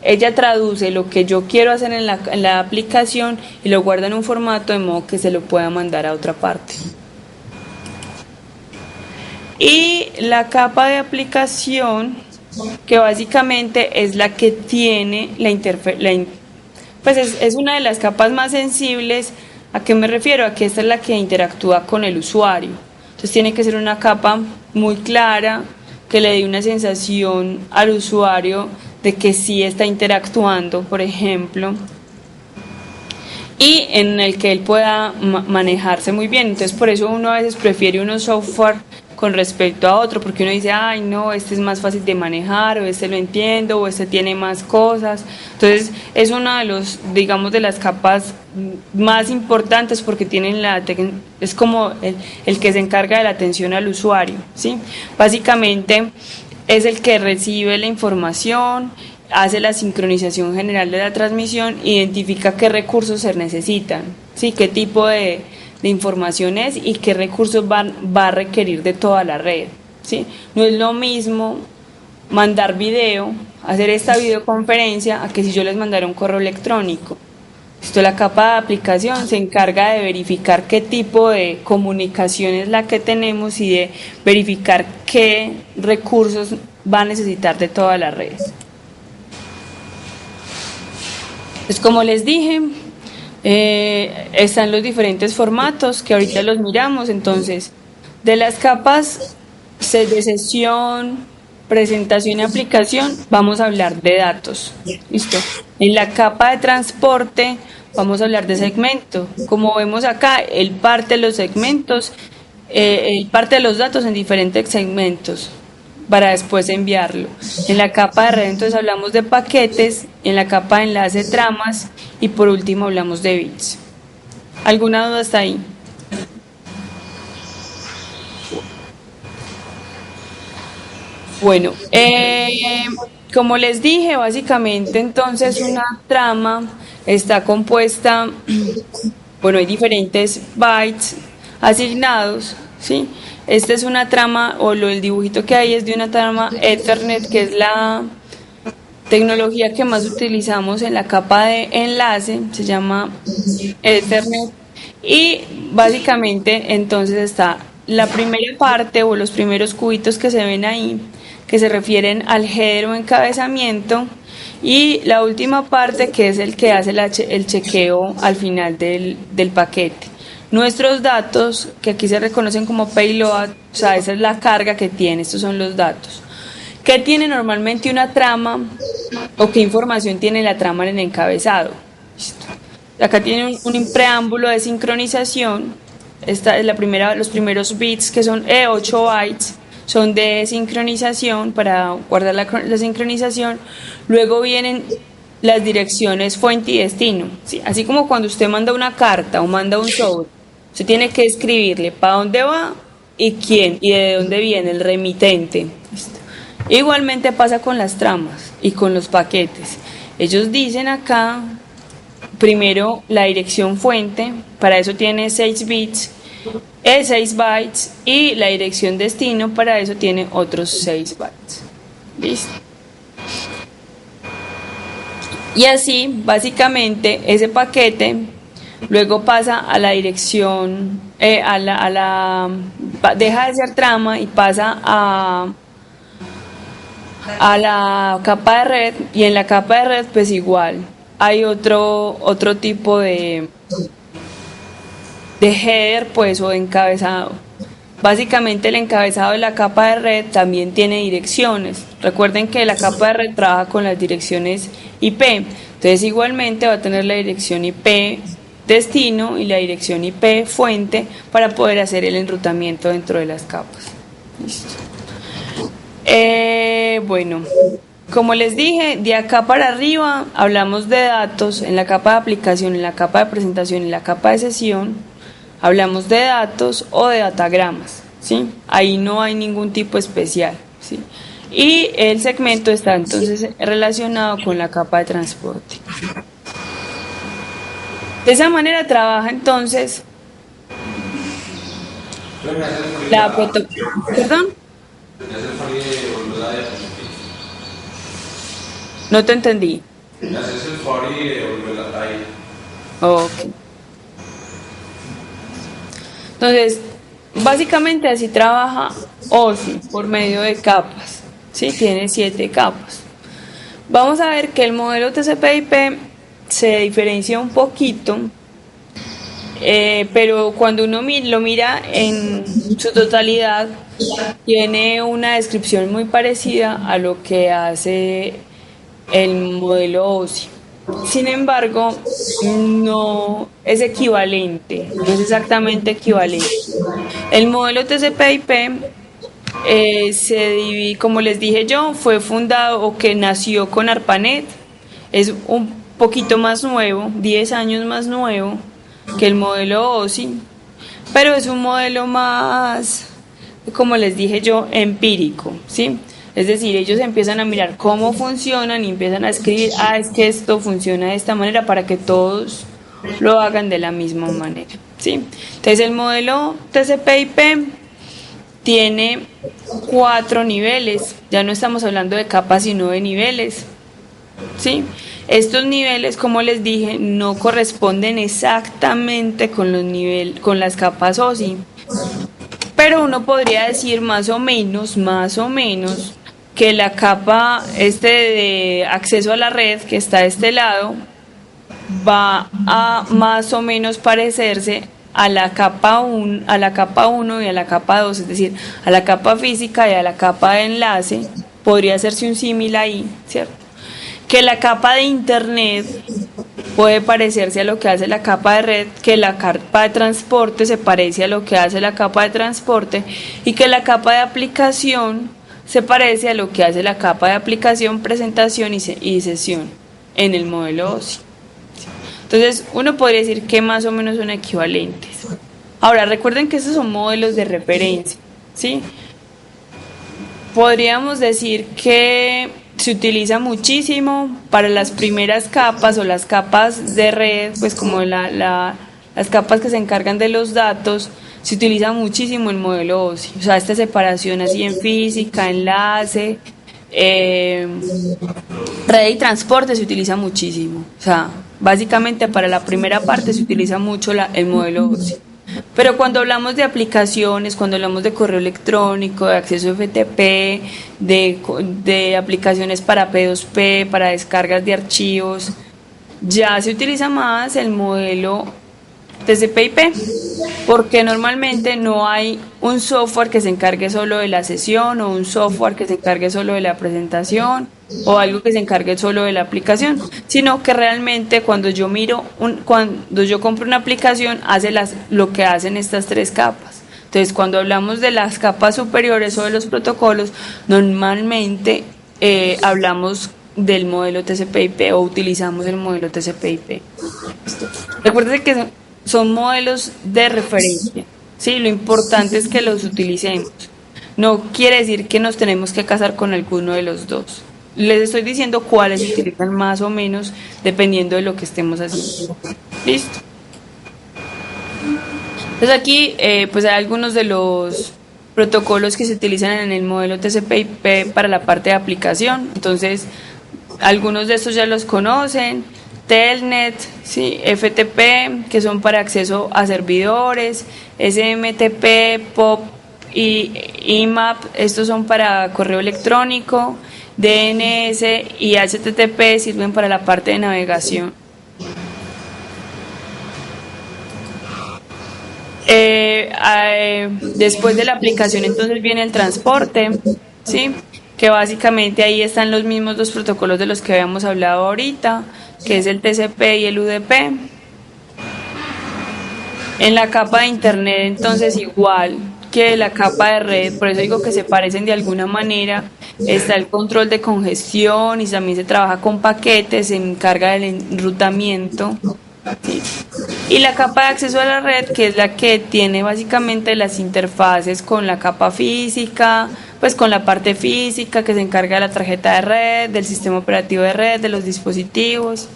ella traduce lo que yo quiero hacer en la aplicación y lo guarda en un formato de modo que se lo pueda mandar a otra parte. Y la capa de aplicación, que básicamente es la que tiene la interfaz, pues es una de las capas más sensibles. ¿A qué me refiero? A que esta es la que interactúa con el usuario. Entonces tiene que ser una capa muy clara, que le dé una sensación al usuario de que sí está interactuando, por ejemplo, y en el que él pueda manejarse muy bien. Entonces por eso uno a veces prefiere unos software con respecto a otro, porque uno dice, ay no, este es más fácil de manejar, o este lo entiendo, o este tiene más cosas. Entonces es una de los, digamos, de las capas más importantes, porque tienen es como el que se encarga de la atención al usuario, ¿sí? Básicamente es el que recibe la información, hace la sincronización general de la transmisión, identifica qué recursos se necesitan, ¿sí? Qué tipo de información es y qué recursos va a requerir de toda la red, ¿sí? No es lo mismo mandar video, hacer esta videoconferencia, a que si yo les mandara un correo electrónico. Esto, la capa de aplicación se encarga de verificar qué tipo de comunicación es la que tenemos y de verificar qué recursos va a necesitar de toda la red. Pues como les dije, están los diferentes formatos que ahorita los miramos. Entonces, de las capas de sesión, presentación y aplicación, vamos a hablar de datos. ¿Listo? En la capa de transporte vamos a hablar de segmento. Como vemos acá, él parte los segmentos, él parte los datos en diferentes segmentos para después enviarlo. En la capa de red entonces hablamos de paquetes, en la capa de enlace tramas y por último hablamos de bits. ¿Alguna duda hasta ahí? Bueno, como les dije, básicamente entonces una trama está compuesta, bueno, hay diferentes bytes asignados, ¿sí? Esta es una trama, o el dibujito que hay es de una trama Ethernet, que es la tecnología que más utilizamos en la capa de enlace, se llama Ethernet. Y básicamente entonces está la primera parte o los primeros cubitos que se ven ahí, que se refieren al header o encabezamiento, y la última parte, que es el que hace el chequeo al final del paquete. Nuestros datos, que aquí se reconocen como payload, o sea, esa es la carga que tiene, estos son los datos. ¿Qué tiene normalmente una trama o qué información tiene la trama en el encabezado? Listo. Acá tiene un preámbulo de sincronización. Esta es la primera, los primeros bits, que son 8 bytes, son de sincronización, para guardar la sincronización. Luego vienen las direcciones fuente y destino, ¿sí? Así como cuando usted manda una carta o manda un sobre, usted tiene que escribirle para dónde va y quién y de dónde viene el remitente. ¿Listo? Igualmente pasa con las tramas y con los paquetes. Ellos dicen acá primero la dirección fuente, para eso tiene 6 bits, 6 bytes, y la dirección destino, para eso tiene otros 6 bytes. ¿Listo? Y así, básicamente, ese paquete luego pasa a la dirección, deja de ser trama y pasa a la capa de red, y en la capa de red pues igual hay otro tipo de header, pues, o de encabezado. Básicamente el encabezado de la capa de red también tiene direcciones. Recuerden que la capa de red trabaja con las direcciones IP. Entonces igualmente va a tener la dirección IP destino y la dirección IP fuente para poder hacer el enrutamiento dentro de las capas. Listo. Bueno, como les dije, de acá para arriba hablamos de datos en la capa de aplicación, en la capa de presentación, en la capa de sesión. Hablamos de datos o de datagramas, ¿sí? Ahí no hay ningún tipo especial, ¿sí? Y el segmento está entonces relacionado con la capa de transporte. De esa manera trabaja entonces la ¿Perdón? No te entendí. Ok. Entonces, básicamente así trabaja OSI por medio de capas. ¿Sí? Tiene 7 capas. Vamos a ver que el modelo TCP/IP se diferencia un poquito, pero cuando uno lo mira en su totalidad, tiene una descripción muy parecida a lo que hace el modelo OSI. Sin embargo, no es equivalente, no es exactamente equivalente. El modelo TCP/IP se divide, como les dije yo, fue fundado o que nació con ARPANET, es un poquito más nuevo, 10 años más nuevo que el modelo OSI, pero es un modelo más, como les dije yo, empírico, ¿sí? Es decir, ellos empiezan a mirar cómo funcionan y empiezan a escribir, es que esto funciona de esta manera para que todos lo hagan de la misma manera, ¿sí? Entonces el modelo TCP/IP tiene 4 niveles, ya no estamos hablando de capas sino de niveles, ¿sí? Estos niveles, como les dije, no corresponden exactamente con con las capas OSI, pero uno podría decir más o menos, que la capa de acceso a la red que está de este lado va a más o menos parecerse a la capa 1, a la capa 1 y a la capa 2, es decir, a la capa física y a la capa de enlace. Podría hacerse un símil ahí, ¿cierto? Que la capa de internet puede parecerse a lo que hace la capa de red, que la capa de transporte se parece a lo que hace la capa de transporte y que la capa de aplicación se parece a lo que hace la capa de aplicación, presentación y sesión en el modelo OSI. Entonces, uno podría decir que más o menos son equivalentes. Ahora, recuerden que estos son modelos de referencia, ¿sí? Podríamos decir que se utiliza muchísimo para las primeras capas o las capas de red, pues como las capas que se encargan de los datos, se utiliza muchísimo el modelo OSI, o sea, esta separación así en física, enlace, red y transporte se utiliza muchísimo, o sea, básicamente para la primera parte se utiliza mucho el modelo OSI. Pero cuando hablamos de aplicaciones, cuando hablamos de correo electrónico, de acceso FTP, de aplicaciones para P2P, para descargas de archivos, ya se utiliza más el modelo TCP/IP, porque normalmente no hay un software que se encargue solo de la sesión o un software que se encargue solo de la presentación o algo que se encargue solo de la aplicación, sino que realmente cuando yo cuando yo compro una aplicación hace lo que hacen estas 3 capas. Entonces, cuando hablamos de las capas superiores o de los protocolos, normalmente hablamos del modelo TCP/IP o utilizamos el modelo TCP/IP. Recuerden que son modelos de referencia, ¿sí? Lo importante es que los utilicemos. No quiere decir que nos tenemos que casar con alguno de los dos. Les estoy diciendo cuáles se utilizan más o menos dependiendo de lo que estemos haciendo. ¿Listo? Entonces aquí pues hay algunos de los protocolos que se utilizan en el modelo TCP/IP para la parte de aplicación. Entonces, algunos de estos ya los conocen. Telnet, ¿sí? FTP, que son para acceso a servidores, SMTP, POP y IMAP, estos son para correo electrónico, DNS y HTTP sirven para la parte de navegación. Después de la aplicación entonces viene el transporte, ¿sí? Que básicamente ahí están los mismos dos protocolos de los que habíamos hablado ahorita, que es el TCP y el UDP. En la capa de internet entonces igual que la capa de red, por eso digo que se parecen de alguna manera, está el control de congestión y también se trabaja con paquetes, se encarga del enrutamiento. ¿Sí? Y la capa de acceso a la red, que es la que tiene básicamente las interfaces con la capa física, pues con la parte física que se encarga de la tarjeta de red, del sistema operativo de red, de los dispositivos.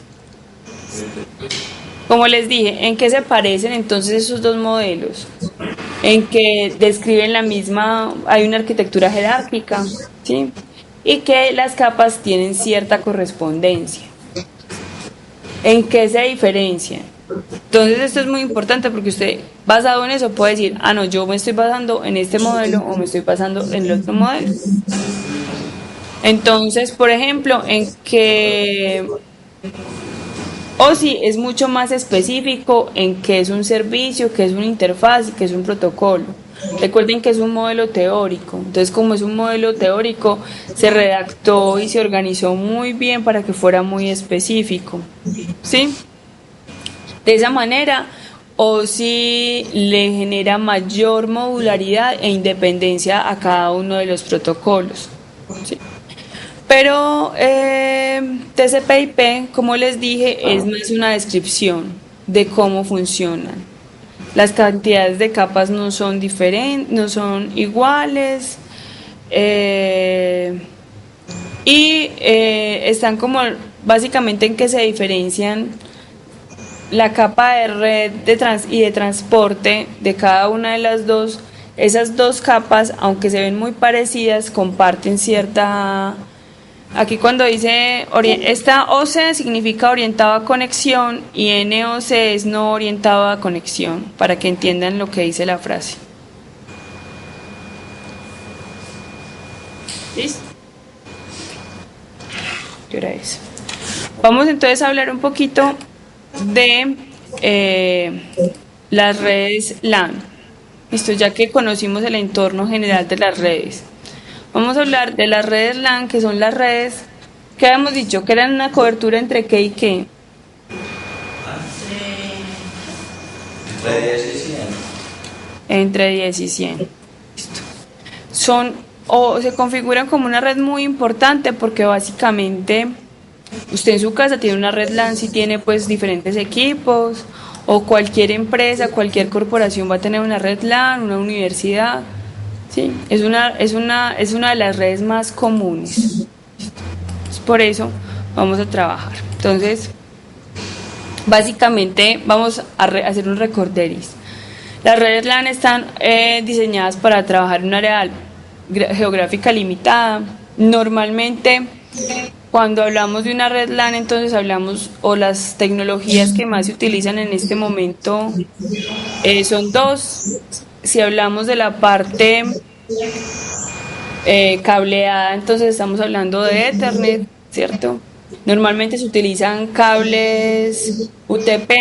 Como les dije, ¿en qué se parecen entonces esos dos modelos? En que describen la misma, hay una arquitectura jerárquica, ¿sí? Y que las capas tienen cierta correspondencia. ¿En qué se diferencian? Entonces esto es muy importante porque usted, basado en eso, puede decir, ah, no, yo me estoy basando en este modelo o me estoy basando en el otro modelo. Entonces, por ejemplo, en que OSI es mucho más específico en qué es un servicio, qué es una interfaz y qué es un protocolo. Recuerden que es un modelo teórico, entonces como es un modelo teórico, se redactó y se organizó muy bien para que fuera muy específico, ¿sí? De esa manera, OSI le genera mayor modularidad e independencia a cada uno de los protocolos, ¿sí? Pero TCP/IP, como les dije, es más una descripción de cómo funcionan. Las cantidades de capas no son diferentes, no son iguales están como básicamente en que se diferencian la capa de red y de transporte de cada una de las dos. Esas dos capas, aunque se ven muy parecidas, comparten cierta. Aquí cuando dice, esta OC significa orientado a conexión y NOC es no orientado a conexión, para que entiendan lo que dice la frase. ¿Listo? ¿Qué hora es? Vamos entonces a hablar un poquito de las redes LAN. Listo, ya que conocimos el entorno general de las redes. Vamos a hablar de las redes LAN, que son las redes que habíamos dicho que eran una cobertura entre qué y qué. Entre 10 y 100. Entre 10 y 100. Listo. Son o se configuran como una red muy importante porque básicamente usted en su casa tiene una red LAN si tiene pues diferentes equipos, o cualquier empresa, cualquier corporación va a tener una red LAN, una universidad. Sí, es una de las redes más comunes. Por eso vamos a trabajar. Entonces, básicamente vamos a hacer un recorderis. Las redes LAN están diseñadas para trabajar en un área geográfica limitada. Normalmente, cuando hablamos de una red LAN, entonces hablamos, o las tecnologías que más se utilizan en este momento son dos. Si hablamos de la parte cableada, entonces estamos hablando de Ethernet, ¿cierto? Normalmente se utilizan cables UTP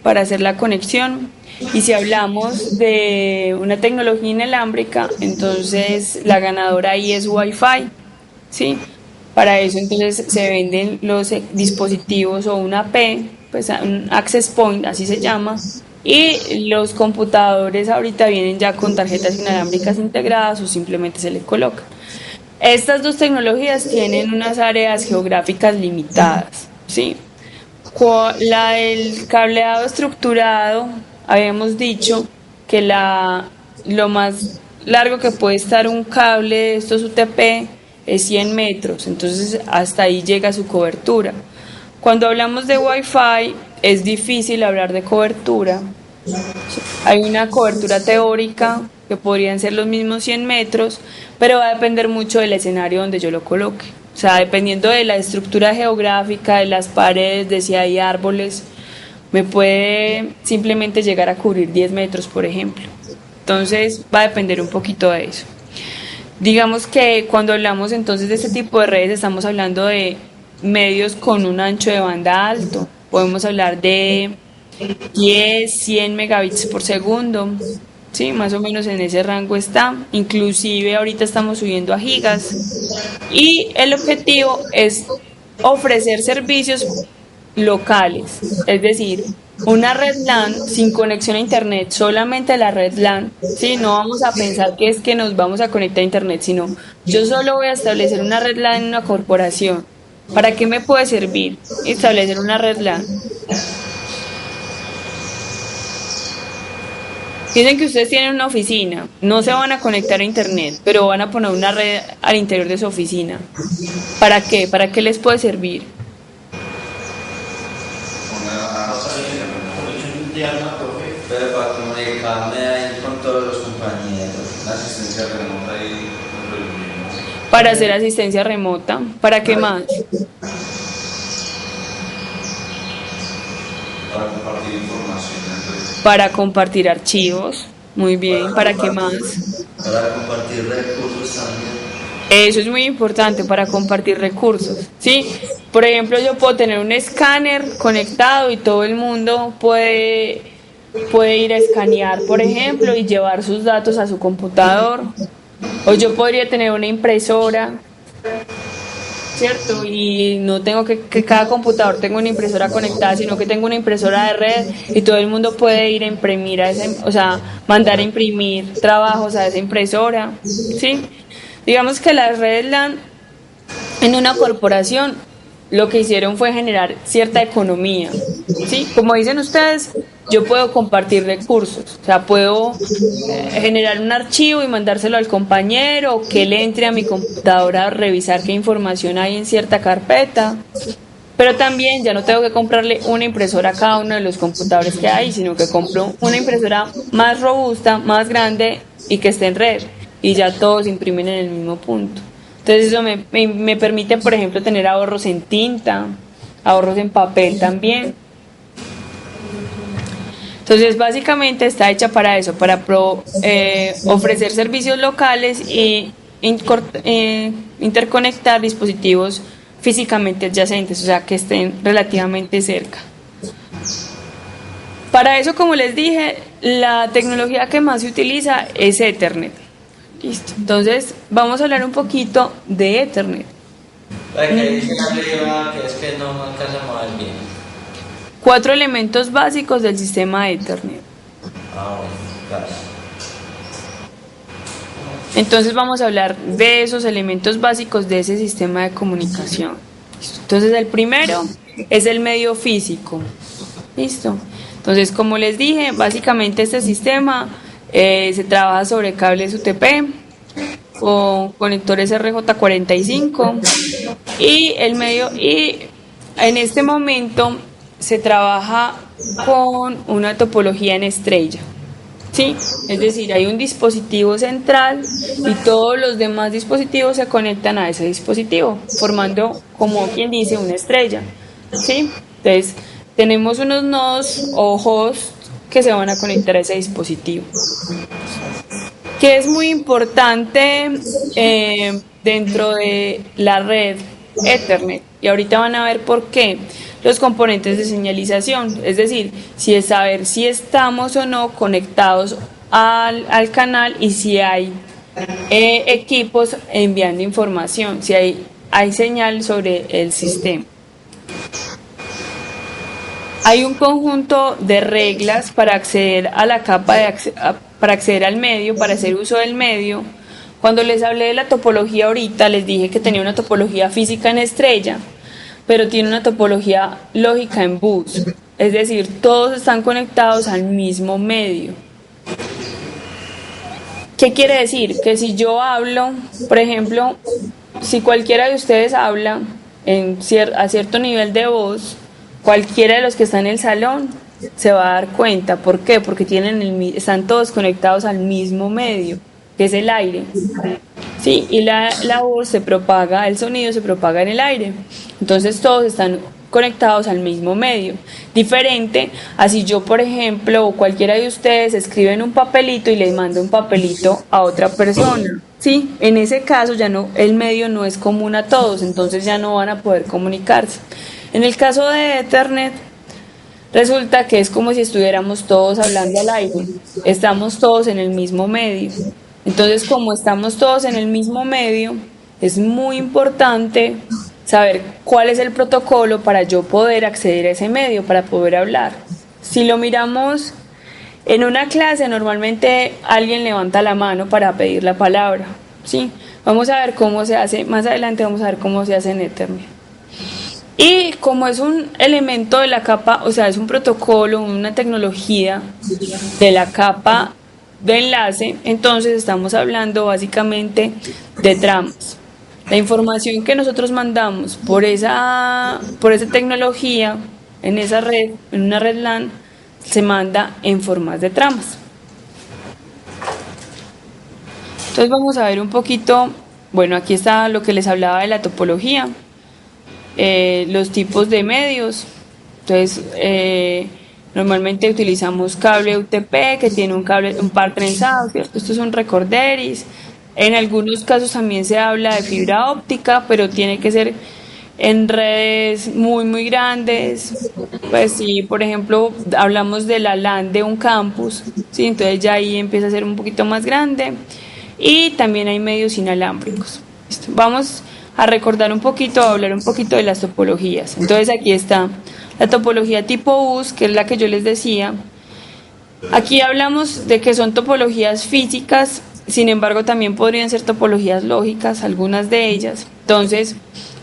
para hacer la conexión. Y si hablamos de una tecnología inalámbrica, entonces la ganadora ahí es Wi-Fi, ¿sí? Para eso entonces se venden los dispositivos o una AP, pues un access point, así se llama, y los computadores ahorita vienen ya con tarjetas inalámbricas integradas o simplemente se le colocan. Estas dos tecnologías tienen unas áreas geográficas limitadas, ¿sí? La del cableado estructurado, habíamos dicho que lo más largo que puede estar un cable de estos UTP es 100 metros, entonces hasta ahí llega su cobertura. Cuando hablamos de Wi-Fi es difícil hablar de cobertura. Hay una cobertura teórica que podrían ser los mismos 100 metros, pero va a depender mucho del escenario donde yo lo coloque. O sea, dependiendo de la estructura geográfica, de las paredes, de si hay árboles, me puede simplemente llegar a cubrir 10 metros, por ejemplo. Entonces va a depender un poquito de eso. Digamos que cuando hablamos entonces de este tipo de redes estamos hablando de medios con un ancho de banda alto. Podemos hablar de 10, 100 megabits por segundo. Sí, más o menos en ese rango está. Inclusive ahorita estamos subiendo a gigas. Y el objetivo es ofrecer servicios locales, es decir, una red LAN sin conexión a internet, solamente la red LAN, ¿sí? No vamos a pensar que es que nos vamos a conectar a internet, sino yo solo voy a establecer una red LAN en una corporación. ¿Para qué me puede servir establecer una red LAN? Dicen que ustedes tienen una oficina, no se van a conectar a internet, pero van a poner una red al interior de su oficina. ¿Para qué? ¿Para qué les puede servir? Pero para comunicarme ahí con todos los compañeros, la asistencia remota y con los mismos. Para hacer asistencia remota. ¿Para qué más? Para compartir información entre. Para compartir archivos. Muy bien. ¿Para qué más? Para compartir recursos también. Eso es muy importante para compartir recursos, ¿sí? Por ejemplo, yo puedo tener un escáner conectado y todo el mundo puede ir a escanear, por ejemplo, y llevar sus datos a su computador. O yo podría tener una impresora, ¿cierto? Y no tengo que cada computador tenga una impresora conectada, sino que tengo una impresora de red y todo el mundo puede ir a imprimir a esa, o sea, mandar a imprimir trabajos a esa impresora, ¿sí? Digamos que las redes LAN en una corporación lo que hicieron fue generar cierta economía, ¿sí? Como dicen ustedes, yo puedo compartir recursos, o sea, puedo generar un archivo y mandárselo al compañero, o que él entre a mi computadora a revisar qué información hay en cierta carpeta, pero también ya no tengo que comprarle una impresora a cada uno de los computadores que hay, sino que compro una impresora más robusta, más grande y que esté en red, y ya todos imprimen en el mismo punto. Entonces eso me permite, por ejemplo, tener ahorros en tinta, ahorros en papel también. Entonces básicamente está hecha para eso, para ofrecer servicios locales y interconectar dispositivos físicamente adyacentes, o sea, que estén relativamente cerca. Para eso, como les dije, la tecnología que más se utiliza es Ethernet. Listo. Entonces, vamos a hablar un poquito de Ethernet. La que dice arriba que es que no alcanza a mover bien. 4 elementos básicos del sistema Ethernet. Ah, bueno, gracias. Entonces vamos a hablar de esos elementos básicos de ese sistema de comunicación. ¿Listo? Entonces el primero es el medio físico. ¿Listo? Entonces, como les dije, básicamente este sistema se trabaja sobre cables UTP con conectores RJ45 y en este momento se trabaja con una topología en estrella. ¿Sí? Es decir, hay un dispositivo central y todos los demás dispositivos se conectan a ese dispositivo, formando, como quien dice, una estrella. ¿Sí? Entonces, tenemos unos nodos o hosts que se van a conectar a ese dispositivo. Que es muy importante dentro de la red Ethernet. Y ahorita van a ver por qué. Los componentes de señalización, es decir, si es saber si estamos o no conectados al canal y si hay equipos enviando información, si hay señal sobre el sistema. Hay un conjunto de reglas para acceder a la capa para acceder al medio, para hacer uso del medio. Cuando les hablé de la topología ahorita, les dije que tenía una topología física en estrella, pero tiene una topología lógica en bus, es decir, todos están conectados al mismo medio. ¿Qué quiere decir? Que si yo hablo, por ejemplo, si cualquiera de ustedes habla a cierto nivel de voz, cualquiera de los que están en el salón se va a dar cuenta. ¿Por qué? Porque están todos conectados al mismo medio, que es el aire. Sí, y la voz se propaga, el sonido se propaga en el aire. Entonces todos están conectados al mismo medio. Diferente a si yo, por ejemplo, o cualquiera de ustedes escriben un papelito y les mando un papelito a otra persona. Sí, en ese caso ya no, el medio no es común a todos, entonces ya no van a poder comunicarse. En el caso de Ethernet, resulta que es como si estuviéramos todos hablando al aire, estamos todos en el mismo medio. Entonces, como estamos todos en el mismo medio, es muy importante saber cuál es el protocolo para yo poder acceder a ese medio, para poder hablar. Si lo miramos en una clase, normalmente alguien levanta la mano para pedir la palabra, ¿sí? Vamos a ver cómo se hace, más adelante vamos a ver cómo se hace en Ethernet. Y como es un elemento de la capa, o sea, es un protocolo, una tecnología de la capa de enlace, entonces estamos hablando básicamente de tramas. La información que nosotros mandamos por esa tecnología en esa red, en una red LAN, se manda en formas de tramas. Entonces vamos a ver un poquito, bueno, aquí está lo que les hablaba de la topología, los tipos de medios. Entonces, normalmente utilizamos cable UTP que tiene un par trenzado, ¿cierto? Esto es un recorderis. En algunos casos también se habla de fibra óptica, pero tiene que ser en redes muy grandes. Pues si, por ejemplo, hablamos de la LAN de un campus, ¿sí? Entonces ya ahí empieza a ser un poquito más grande. Y también hay medios inalámbricos. ¿Listo? Vamos a recordar un poquito, a hablar un poquito de las topologías. Entonces aquí está la topología tipo bus, que es la que yo les decía. Aquí hablamos de que son topologías físicas, sin embargo también podrían ser topologías lógicas, algunas de ellas. Entonces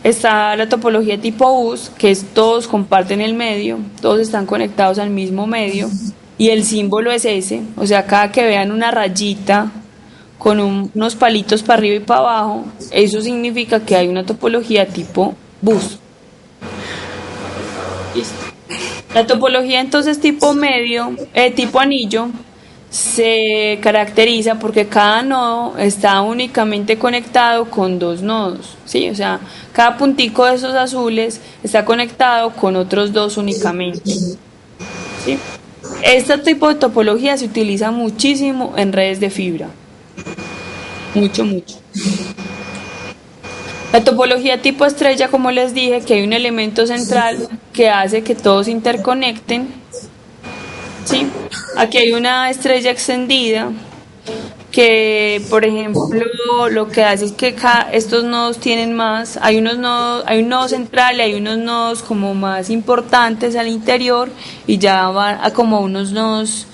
está la topología tipo bus, que es todos comparten el medio, todos están conectados al mismo medio y el símbolo es ese, o sea, cada que vean una rayita con unos palitos para arriba y para abajo, eso significa que hay una topología tipo bus. Listo. La topología entonces tipo medio, tipo anillo, se caracteriza porque cada nodo está únicamente conectado con dos nodos, ¿sí? O sea, cada puntico de esos azules está conectado con otros dos únicamente, ¿sí? Este tipo de topología se utiliza muchísimo en redes de fibra. Mucho. La topología tipo estrella, como les dije, que hay un elemento central que hace que todos interconecten, ¿sí? Aquí hay una estrella extendida que, por ejemplo, lo que hace es que estos nodos tienen más, hay un nodo central y hay unos nodos como más importantes al interior y ya va a como unos nodos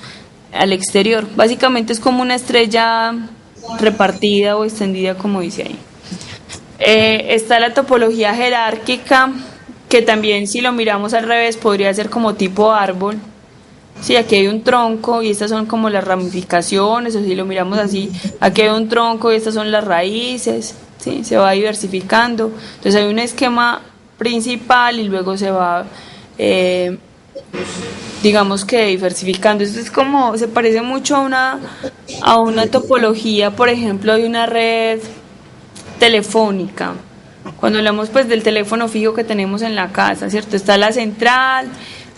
al exterior. Básicamente es como una estrella repartida o extendida, como dice ahí. Está la topología jerárquica, que también si lo miramos al revés podría ser como tipo árbol. Sí, aquí hay un tronco y estas son como las ramificaciones, o si lo miramos así, aquí hay un tronco y estas son las raíces, ¿sí? Se va diversificando. Entonces hay un esquema principal y luego se va, digamos que diversificando. Esto es como, se parece mucho a una topología, por ejemplo, de una red telefónica. Cuando hablamos pues del teléfono fijo que tenemos en la casa, ¿cierto? Está la central,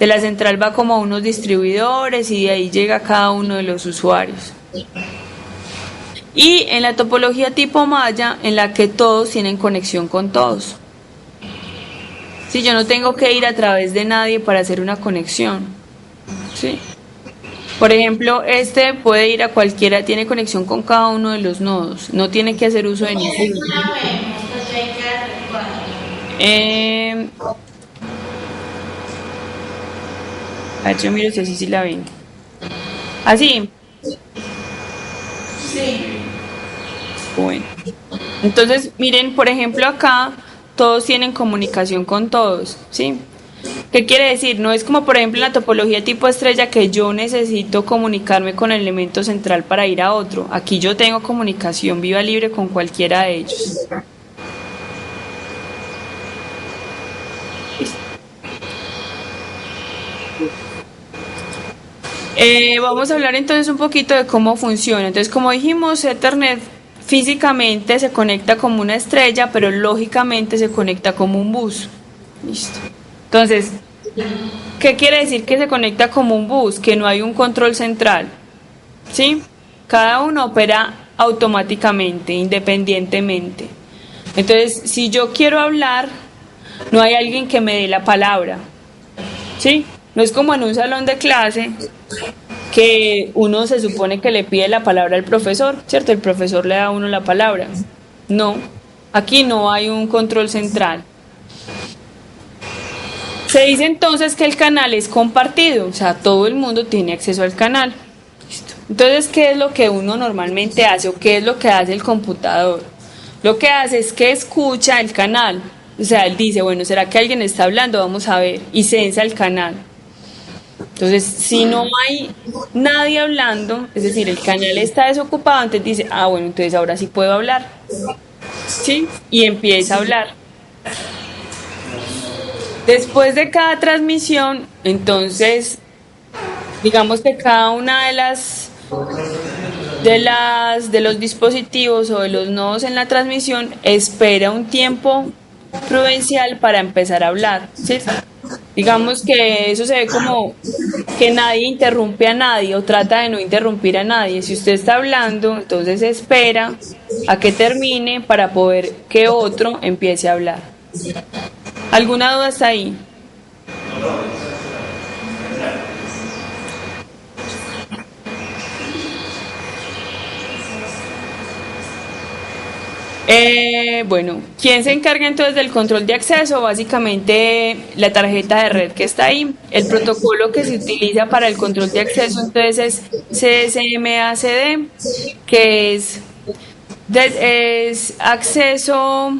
de la central va como a unos distribuidores y de ahí llega cada uno de los usuarios. Y en la topología tipo malla, en la que todos tienen conexión con todos. Si yo no tengo que ir a través de nadie para hacer una conexión, ¿sí? Por ejemplo, este puede ir a cualquiera, tiene conexión con cada uno de los nodos, no tiene que hacer uso de ninguno. A ver, yo miro si así sí la ven. ¿Así? Sí. Bueno. Entonces, miren, por ejemplo, acá todos tienen comunicación con todos, ¿sí? ¿Qué quiere decir? No es como, por ejemplo, en la topología tipo estrella que yo necesito comunicarme con el elemento central para ir a otro. Aquí yo tengo comunicación viva libre con cualquiera de ellos. Vamos a hablar entonces un poquito de cómo funciona. Entonces, como dijimos, Ethernet físicamente se conecta como una estrella, pero lógicamente se conecta como un bus. Listo. Entonces, ¿qué quiere decir que se conecta como un bus? Que no hay un control central, ¿sí? Cada uno opera automáticamente, independientemente. Entonces, si yo quiero hablar, no hay alguien que me dé la palabra, ¿sí? No es como en un salón de clase que uno se supone que le pide la palabra al profesor, ¿cierto? El profesor le da a uno la palabra. No, aquí no hay un control central. Se dice entonces que el canal es compartido, o sea, todo el mundo tiene acceso al canal. Listo. Entonces, ¿qué es lo que uno normalmente hace o qué es lo que hace el computador? Lo que hace es que escucha el canal. O sea, él dice, bueno, ¿será que alguien está hablando? Vamos a ver. Y censa el canal. Entonces, si no hay nadie hablando, es decir, el canal está desocupado, entonces dice, ah, bueno, entonces ahora sí puedo hablar. ¿Sí? Y empieza a hablar. Después de cada transmisión, entonces, digamos que cada una de los dispositivos o de los nodos en la transmisión espera un tiempo prudencial para empezar a hablar, ¿sí? Digamos que eso se ve como que nadie interrumpe a nadie o trata de no interrumpir a nadie. Si usted está hablando, entonces espera a que termine para poder que otro empiece a hablar. ¿Alguna duda hasta ahí? Bueno, ¿quién se encarga entonces del control de acceso? Básicamente la tarjeta de red que está ahí. El protocolo que se utiliza para el control de acceso entonces es CSMACD, que es acceso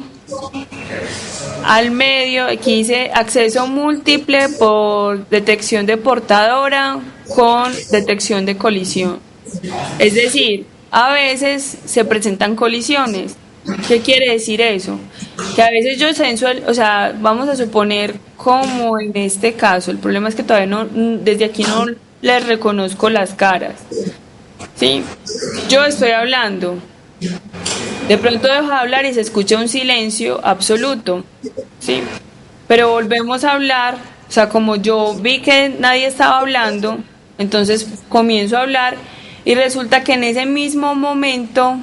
al medio, aquí dice acceso múltiple por detección de portadora con detección de colisión. Es decir, a veces se presentan colisiones. ¿Qué quiere decir eso? Que a veces yo censo, o sea, vamos a suponer como en este caso, el problema es que todavía no, desde aquí no les reconozco las caras. ¿Sí? Yo estoy hablando. De pronto dejo de hablar y se escucha un silencio absoluto, ¿sí? Pero volvemos a hablar, o sea, como yo vi que nadie estaba hablando, entonces comienzo a hablar y resulta que en ese mismo momento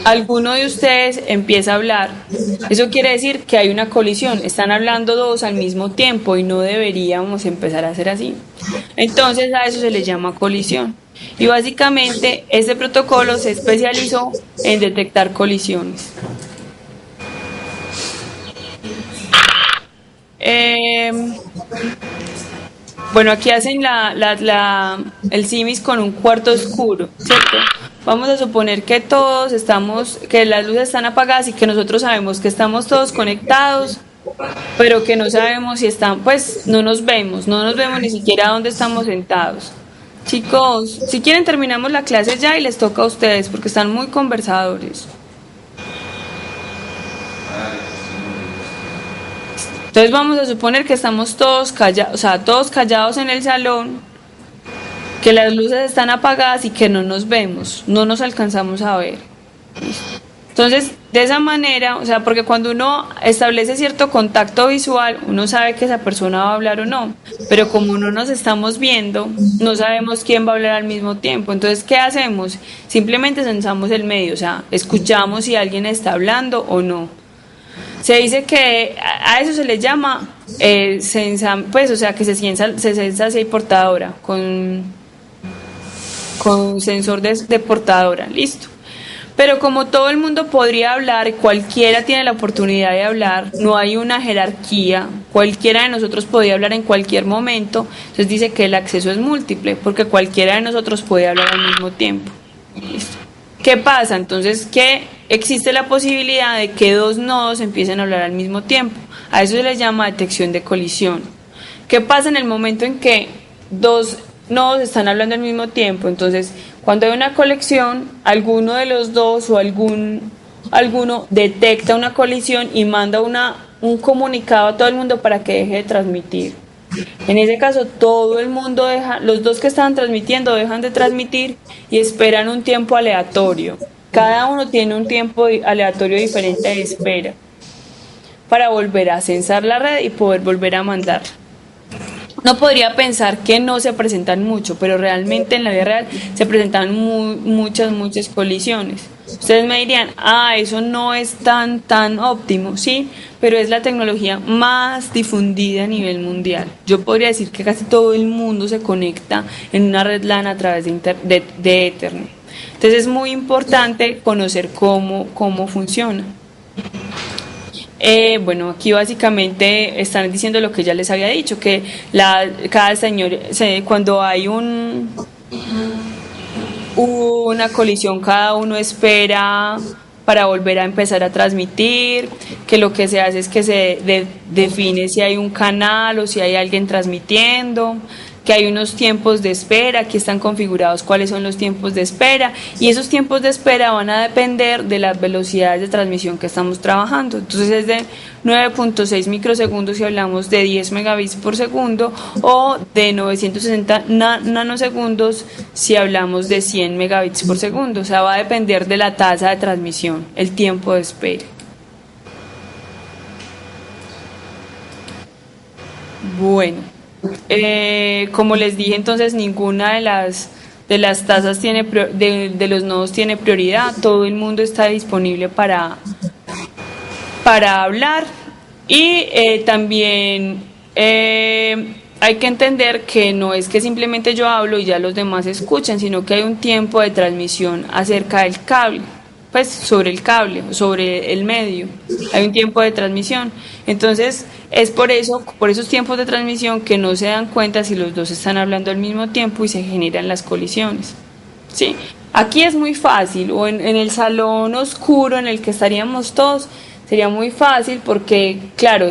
alguno de ustedes empieza a hablar. Eso quiere decir que hay una colisión, están hablando dos al mismo tiempo y no deberíamos empezar a hacer así. Entonces a eso se le llama colisión. Y básicamente este protocolo se especializó en detectar colisiones. Eh, bueno, aquí hacen el símis con un cuarto oscuro, ¿cierto? Vamos a suponer que todos estamos, que las luces están apagadas y que nosotros sabemos que estamos todos conectados, pero que no sabemos si están, pues no nos vemos ni siquiera dónde estamos sentados. Chicos, si quieren terminamos la clase ya y les toca a ustedes porque están muy conversadores. Entonces vamos a suponer que estamos todos callados, o sea, todos callados en el salón, que las luces están apagadas y que no nos vemos, no nos alcanzamos a ver. Entonces, de esa manera, o sea, porque cuando uno establece cierto contacto visual, uno sabe que esa persona va a hablar o no, pero como no nos estamos viendo, no sabemos quién va a hablar al mismo tiempo. Entonces, ¿qué hacemos? Simplemente censamos el medio, o sea, escuchamos si alguien está hablando o no. Se dice que a eso se le llama pues, o sea, que se censa si hay portadora, con sensor de portadora, listo. Pero como todo el mundo podría hablar, cualquiera tiene la oportunidad de hablar, no hay una jerarquía, cualquiera de nosotros podía hablar en cualquier momento, entonces dice que el acceso es múltiple, porque cualquiera de nosotros puede hablar al mismo tiempo. Listo. ¿Qué pasa? Entonces, que existe la posibilidad de que dos nodos empiecen a hablar al mismo tiempo. A eso se les llama detección de colisión. ¿Qué pasa en el momento en que dos nodos están hablando al mismo tiempo? Entonces, cuando hay una conexión, alguno de los dos o alguno detecta una colisión y manda un comunicado a todo el mundo para que deje de transmitir. En ese caso, todo el mundo los dos que estaban transmitiendo dejan de transmitir y esperan un tiempo aleatorio. Cada uno tiene un tiempo aleatorio diferente de espera para volver a censar la red y poder volver a mandar. No podría pensar que no se presentan mucho, pero realmente en la vida real se presentan muchas colisiones. Ustedes me dirían, eso no es tan óptimo, sí, pero es la tecnología más difundida a nivel mundial. Yo podría decir que casi todo el mundo se conecta en una red LAN a través de Ethernet. Entonces es muy importante conocer cómo funciona. Bueno, aquí básicamente están diciendo lo que ya les había dicho, que cada señor, cuando hay una colisión, cada uno espera para volver a empezar a transmitir, que lo que se hace es que define si hay un canal o si hay alguien transmitiendo, que hay unos tiempos de espera, aquí están configurados cuáles son los tiempos de espera, y esos tiempos de espera van a depender de las velocidades de transmisión que estamos trabajando. Entonces es de 9.6 microsegundos si hablamos de 10 megabits por segundo, o de 960 nanosegundos si hablamos de 100 megabits por segundo. O sea, va a depender de la tasa de transmisión, el tiempo de espera. Bueno, como les dije, entonces ninguna de las tasas de los nodos tiene prioridad. Todo el mundo está disponible para hablar, y también hay que entender que no es que simplemente yo hablo y ya los demás escuchan, sino que hay un tiempo de transmisión acerca del cable, pues sobre el cable, sobre el medio, hay un tiempo de transmisión. Entonces es por esos tiempos de transmisión, que no se dan cuenta si los dos están hablando al mismo tiempo y se generan las colisiones. ¿Sí? Aquí es muy fácil, o en el salón oscuro en el que estaríamos todos, sería muy fácil porque, claro,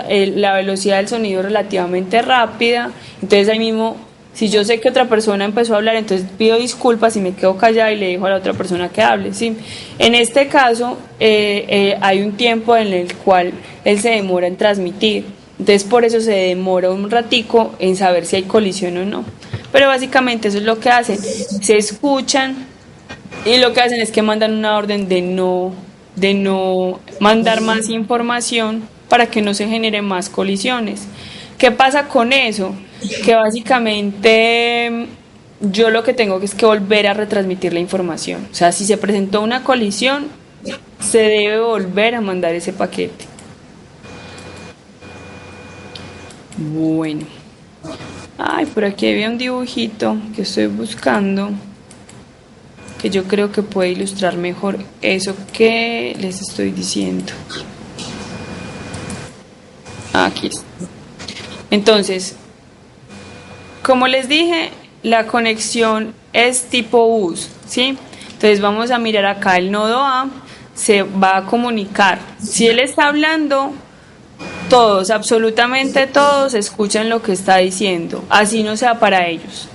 la velocidad del sonido es relativamente rápida, entonces ahí mismo, si yo sé que otra persona empezó a hablar, entonces pido disculpas y me quedo callada y le digo a la otra persona que hable, ¿sí? En este caso, hay un tiempo en el cual él se demora en transmitir, entonces por eso se demora un ratico en saber si hay colisión o no. Pero básicamente eso es lo que hacen, se escuchan y lo que hacen es que mandan una orden de no mandar más información para que no se generen más colisiones. ¿Qué pasa con eso? Que básicamente yo lo que tengo es que volver a retransmitir la información. O sea, si se presentó una colisión, se debe volver a mandar ese paquete. Bueno. Ay, por aquí había un dibujito que estoy buscando, que yo creo que puede ilustrar mejor eso que les estoy diciendo. Aquí está. Entonces, como les dije, la conexión es tipo bus, ¿sí? Entonces vamos a mirar acá, el nodo A se va a comunicar. Si él está hablando, todos, absolutamente todos, escuchan lo que está diciendo, así no sea para ellos,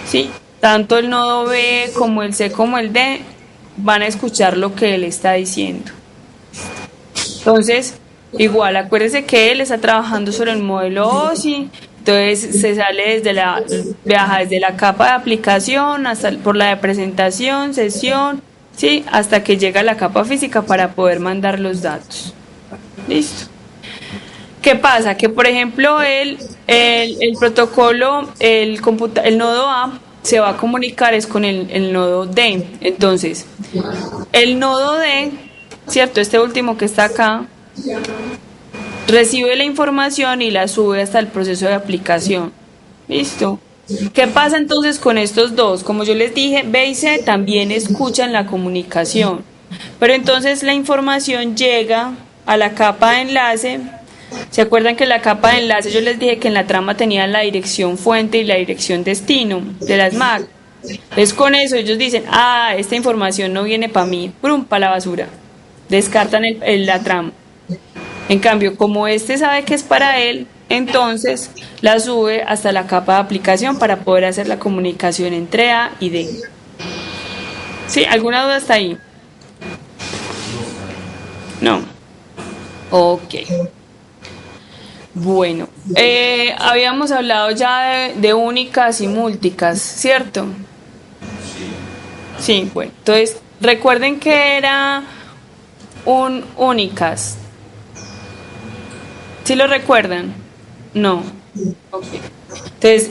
¿sí? Tanto el nodo B como el C como el D van a escuchar lo que él está diciendo. Entonces, igual, acuérdense que él está trabajando sobre el modelo OSI, entonces se sale viaja desde la capa de aplicación hasta por la de presentación, sesión, ¿sí? Hasta que llega a la capa física para poder mandar los datos. Listo. ¿Qué pasa? Que por ejemplo el protocolo, el nodo A se va a comunicar es con el nodo D. Entonces, el nodo D, ¿cierto? Este último que está acá, recibe la información y la sube hasta el proceso de aplicación. ¿Listo? ¿Qué pasa entonces con estos dos? Como yo les dije, B y C también escuchan la comunicación, pero entonces la información llega a la capa de enlace. ¿Se acuerdan que la capa de enlace yo les dije que en la trama tenía la dirección fuente y la dirección destino de las MAC? Entonces con eso ellos dicen, esta información no viene para mí, ¡prum!, para la basura. Descartan la trama. En cambio, como este sabe que es para él, entonces la sube hasta la capa de aplicación para poder hacer la comunicación entre A y D. ¿Sí? ¿Alguna duda hasta ahí? No. Ok. Bueno, habíamos hablado ya de únicas y múlticas, ¿cierto? Sí, bueno, entonces recuerden que era un únicas. ¿Sí lo recuerdan? No. Okay. Entonces,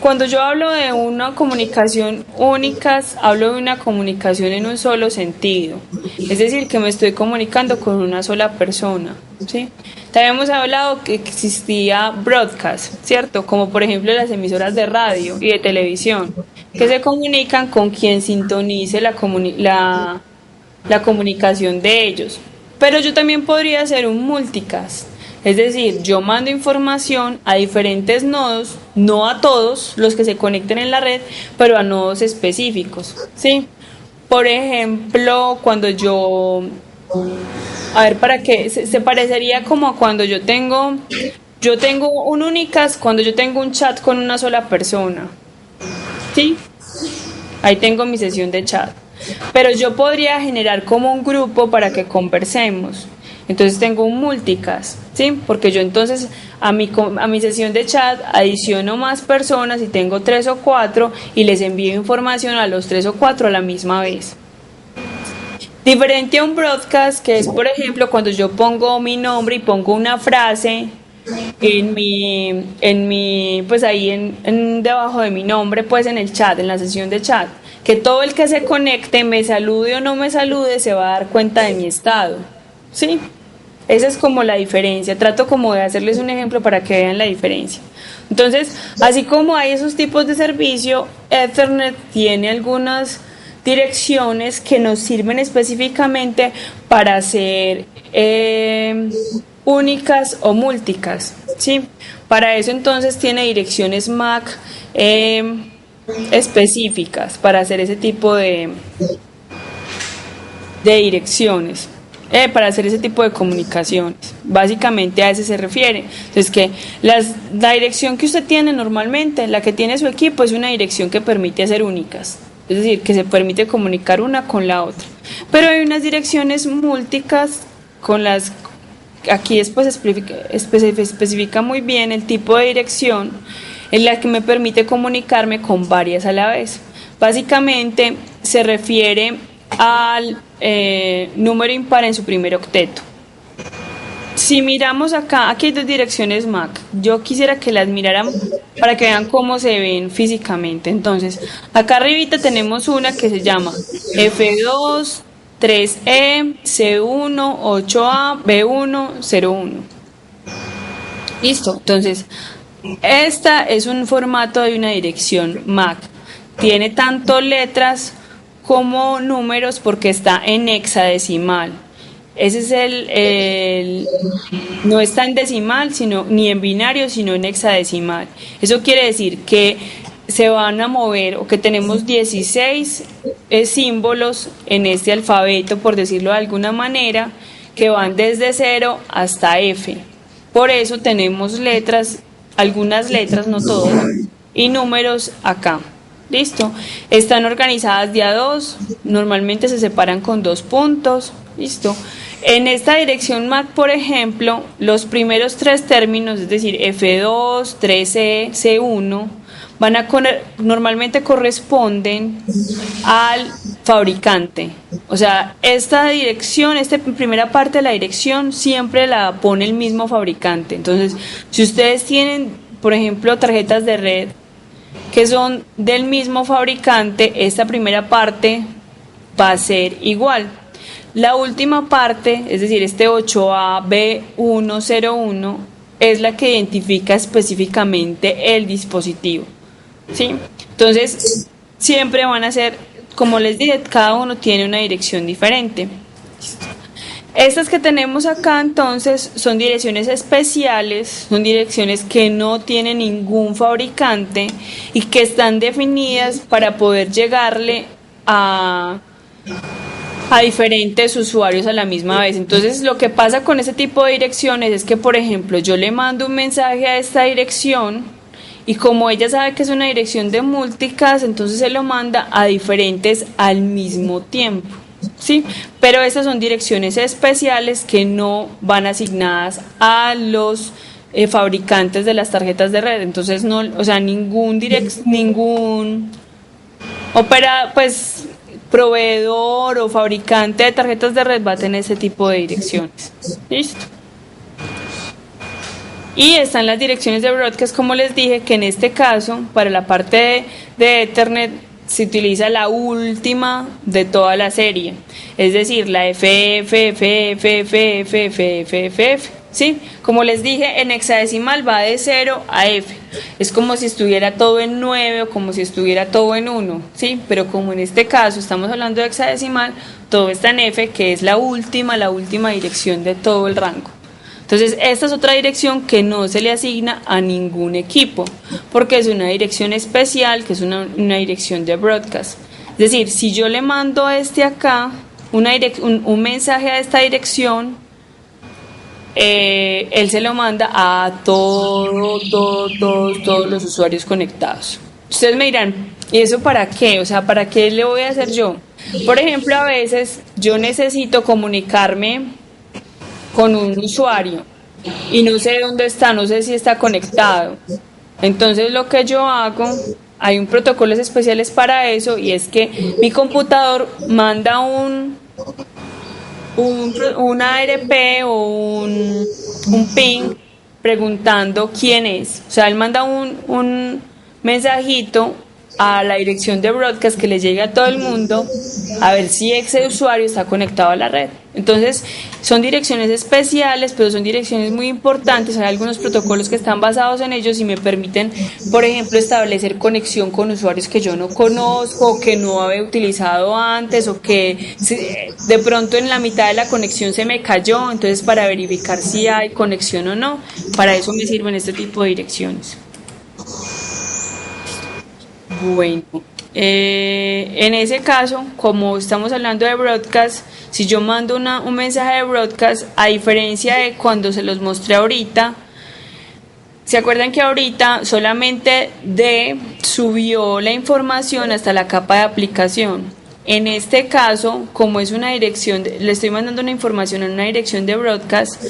cuando yo hablo de una comunicación única, hablo de una comunicación en un solo sentido. Es decir, que me estoy comunicando con una sola persona, ¿sí? También hemos hablado que existía broadcast, ¿cierto? Como por ejemplo las emisoras de radio y de televisión, que se comunican con quien sintonice la comunicación de ellos. Pero yo también podría hacer un multicast. Es decir, yo mando información a diferentes nodos, no a todos los que se conecten en la red, pero a nodos específicos, ¿sí? Por ejemplo, cuando a ver, para qué, se parecería como a cuando yo tengo un Unicast, cuando yo tengo un chat con una sola persona, ¿sí? Ahí tengo mi sesión de chat. Pero yo podría generar como un grupo para que conversemos. Entonces tengo un multicast, ¿sí? Porque yo entonces a mi sesión de chat adiciono más personas y tengo 3 o 4 y les envío información a los 3 o 4 a la misma vez. Diferente a un broadcast, que es por ejemplo cuando yo pongo mi nombre y pongo una frase pues ahí debajo de mi nombre, pues en el chat, en la sesión de chat, que todo el que se conecte, me salude o no me salude, se va a dar cuenta de mi estado, ¿sí? Esa es como la diferencia. Trato como de hacerles un ejemplo para que vean la diferencia. Entonces, así como hay esos tipos de servicio, Ethernet tiene algunas direcciones que nos sirven específicamente para hacer únicas o multicast, ¿sí? Para eso entonces tiene direcciones MAC específicas para hacer ese tipo de direcciones. Para hacer ese tipo de comunicaciones. Básicamente a ese se refiere. Entonces, que la dirección que usted tiene normalmente, la que tiene su equipo, es una dirección que permite hacer únicas. Es decir, que se permite comunicar una con la otra. Pero hay unas direcciones múlticas con las... Aquí después especifica muy bien el tipo de dirección en la que me permite comunicarme con varias a la vez. Básicamente se refiere al número impar en su primer octeto. Si miramos acá, aquí hay 2 direcciones MAC. Yo quisiera que las miraran para que vean cómo se ven físicamente. Entonces, acá arribita tenemos una que se llama F2, 3E, C1, 8A, B1, 01. Listo. Entonces, esta es un formato de una dirección MAC. Tiene tanto letras como números porque está en hexadecimal. Ese es no está en decimal, ni en binario, sino en hexadecimal. Eso quiere decir que se van a mover o que tenemos 16 símbolos en este alfabeto, por decirlo de alguna manera, que van desde 0 hasta F. Por eso tenemos letras, algunas letras, no todas, y números acá. Listo. Están organizadas de a 2, normalmente se separan con 2 puntos. Listo. En esta dirección MAC, por ejemplo, los primeros 3 términos, es decir, F2, 3E, C1, normalmente corresponden al fabricante. O sea, esta dirección, esta primera parte de la dirección siempre la pone el mismo fabricante. Entonces, si ustedes tienen, por ejemplo, tarjetas de red que son del mismo fabricante, esta primera parte va a ser igual. La última parte, es decir, este 8A-B101, es la que identifica específicamente el dispositivo, ¿sí? Entonces, siempre van a ser, como les dije, cada uno tiene una dirección diferente. Estas que tenemos acá entonces son direcciones especiales, son direcciones que no tienen ningún fabricante y que están definidas para poder llegarle a diferentes usuarios a la misma vez. Entonces lo que pasa con ese tipo de direcciones es que, por ejemplo, yo le mando un mensaje a esta dirección y como ella sabe que es una dirección de multicast, entonces se lo manda a diferentes al mismo tiempo. Sí, pero estas son direcciones especiales que no van asignadas a los fabricantes de las tarjetas de red. Entonces no, o sea, ningún proveedor o fabricante de tarjetas de red va a tener ese tipo de direcciones. Listo. Y están las direcciones de broadcast, como les dije, que en este caso, para la parte de Ethernet, se utiliza la última de toda la serie, es decir, la FF, ¿sí? Como les dije, en hexadecimal va de 0 a F, es como si estuviera todo en 9 o como si estuviera todo en 1, ¿sí? Pero como en este caso estamos hablando de hexadecimal, todo está en F, que es la última dirección de todo el rango. Entonces, esta es otra dirección que no se le asigna a ningún equipo, porque es una dirección especial, que es una dirección de broadcast. Es decir, si yo le mando a este acá un mensaje a esta dirección, él se lo manda a todos los usuarios conectados. Ustedes me dirán, ¿y eso para qué? O sea, ¿para qué le voy a hacer yo? Por ejemplo, a veces yo necesito comunicarme con un usuario y no sé dónde está, no sé si está conectado. Entonces lo que yo hago, hay un protocolos especiales para eso, y es que mi computador manda una ARP o un ping preguntando quién es. O sea, él manda un mensajito a la dirección de broadcast que le llegue a todo el mundo a ver si ese usuario está conectado a la red. Entonces, son direcciones especiales, pero son direcciones muy importantes. Hay algunos protocolos que están basados en ellos y me permiten, por ejemplo, establecer conexión con usuarios que yo no conozco, o que no había utilizado antes, o que de pronto en la mitad de la conexión se me cayó. Entonces, para verificar si hay conexión o no, para eso me sirven este tipo de direcciones. Bueno, en ese caso, como estamos hablando de broadcast, si yo mando un mensaje de broadcast, a diferencia de cuando se los mostré ahorita, ¿se acuerdan que ahorita solamente D subió la información hasta la capa de aplicación? En este caso, como es una dirección, le estoy mandando una información en una dirección de broadcast,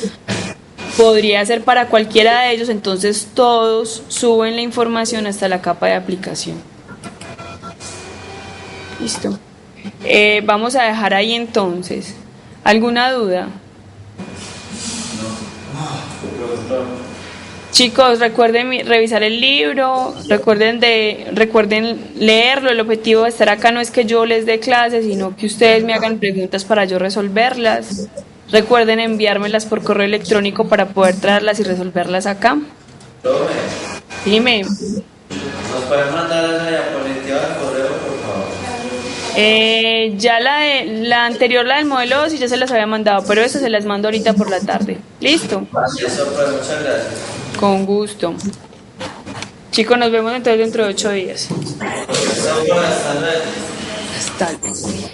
podría ser para cualquiera de ellos, entonces todos suben la información hasta la capa de aplicación. Listo. Vamos a dejar ahí entonces. ¿Alguna duda? Chicos, recuerden revisar el libro, recuerden leerlo. El objetivo de estar acá no es que yo les dé clases, sino que ustedes me hagan preguntas para yo resolverlas. Recuerden enviármelas por correo electrónico para poder traerlas y resolverlas acá. Dime. ¿Nos pueden mandar esa diapositiva de correo, por favor? Ya la anterior, la del modelo 2, y ya se las había mandado, pero eso se las mando ahorita por la tarde. ¿Listo? Eso, pues, muchas gracias. Con gusto. Chicos, nos vemos entonces dentro de 8 días. Hasta luego. Hasta luego.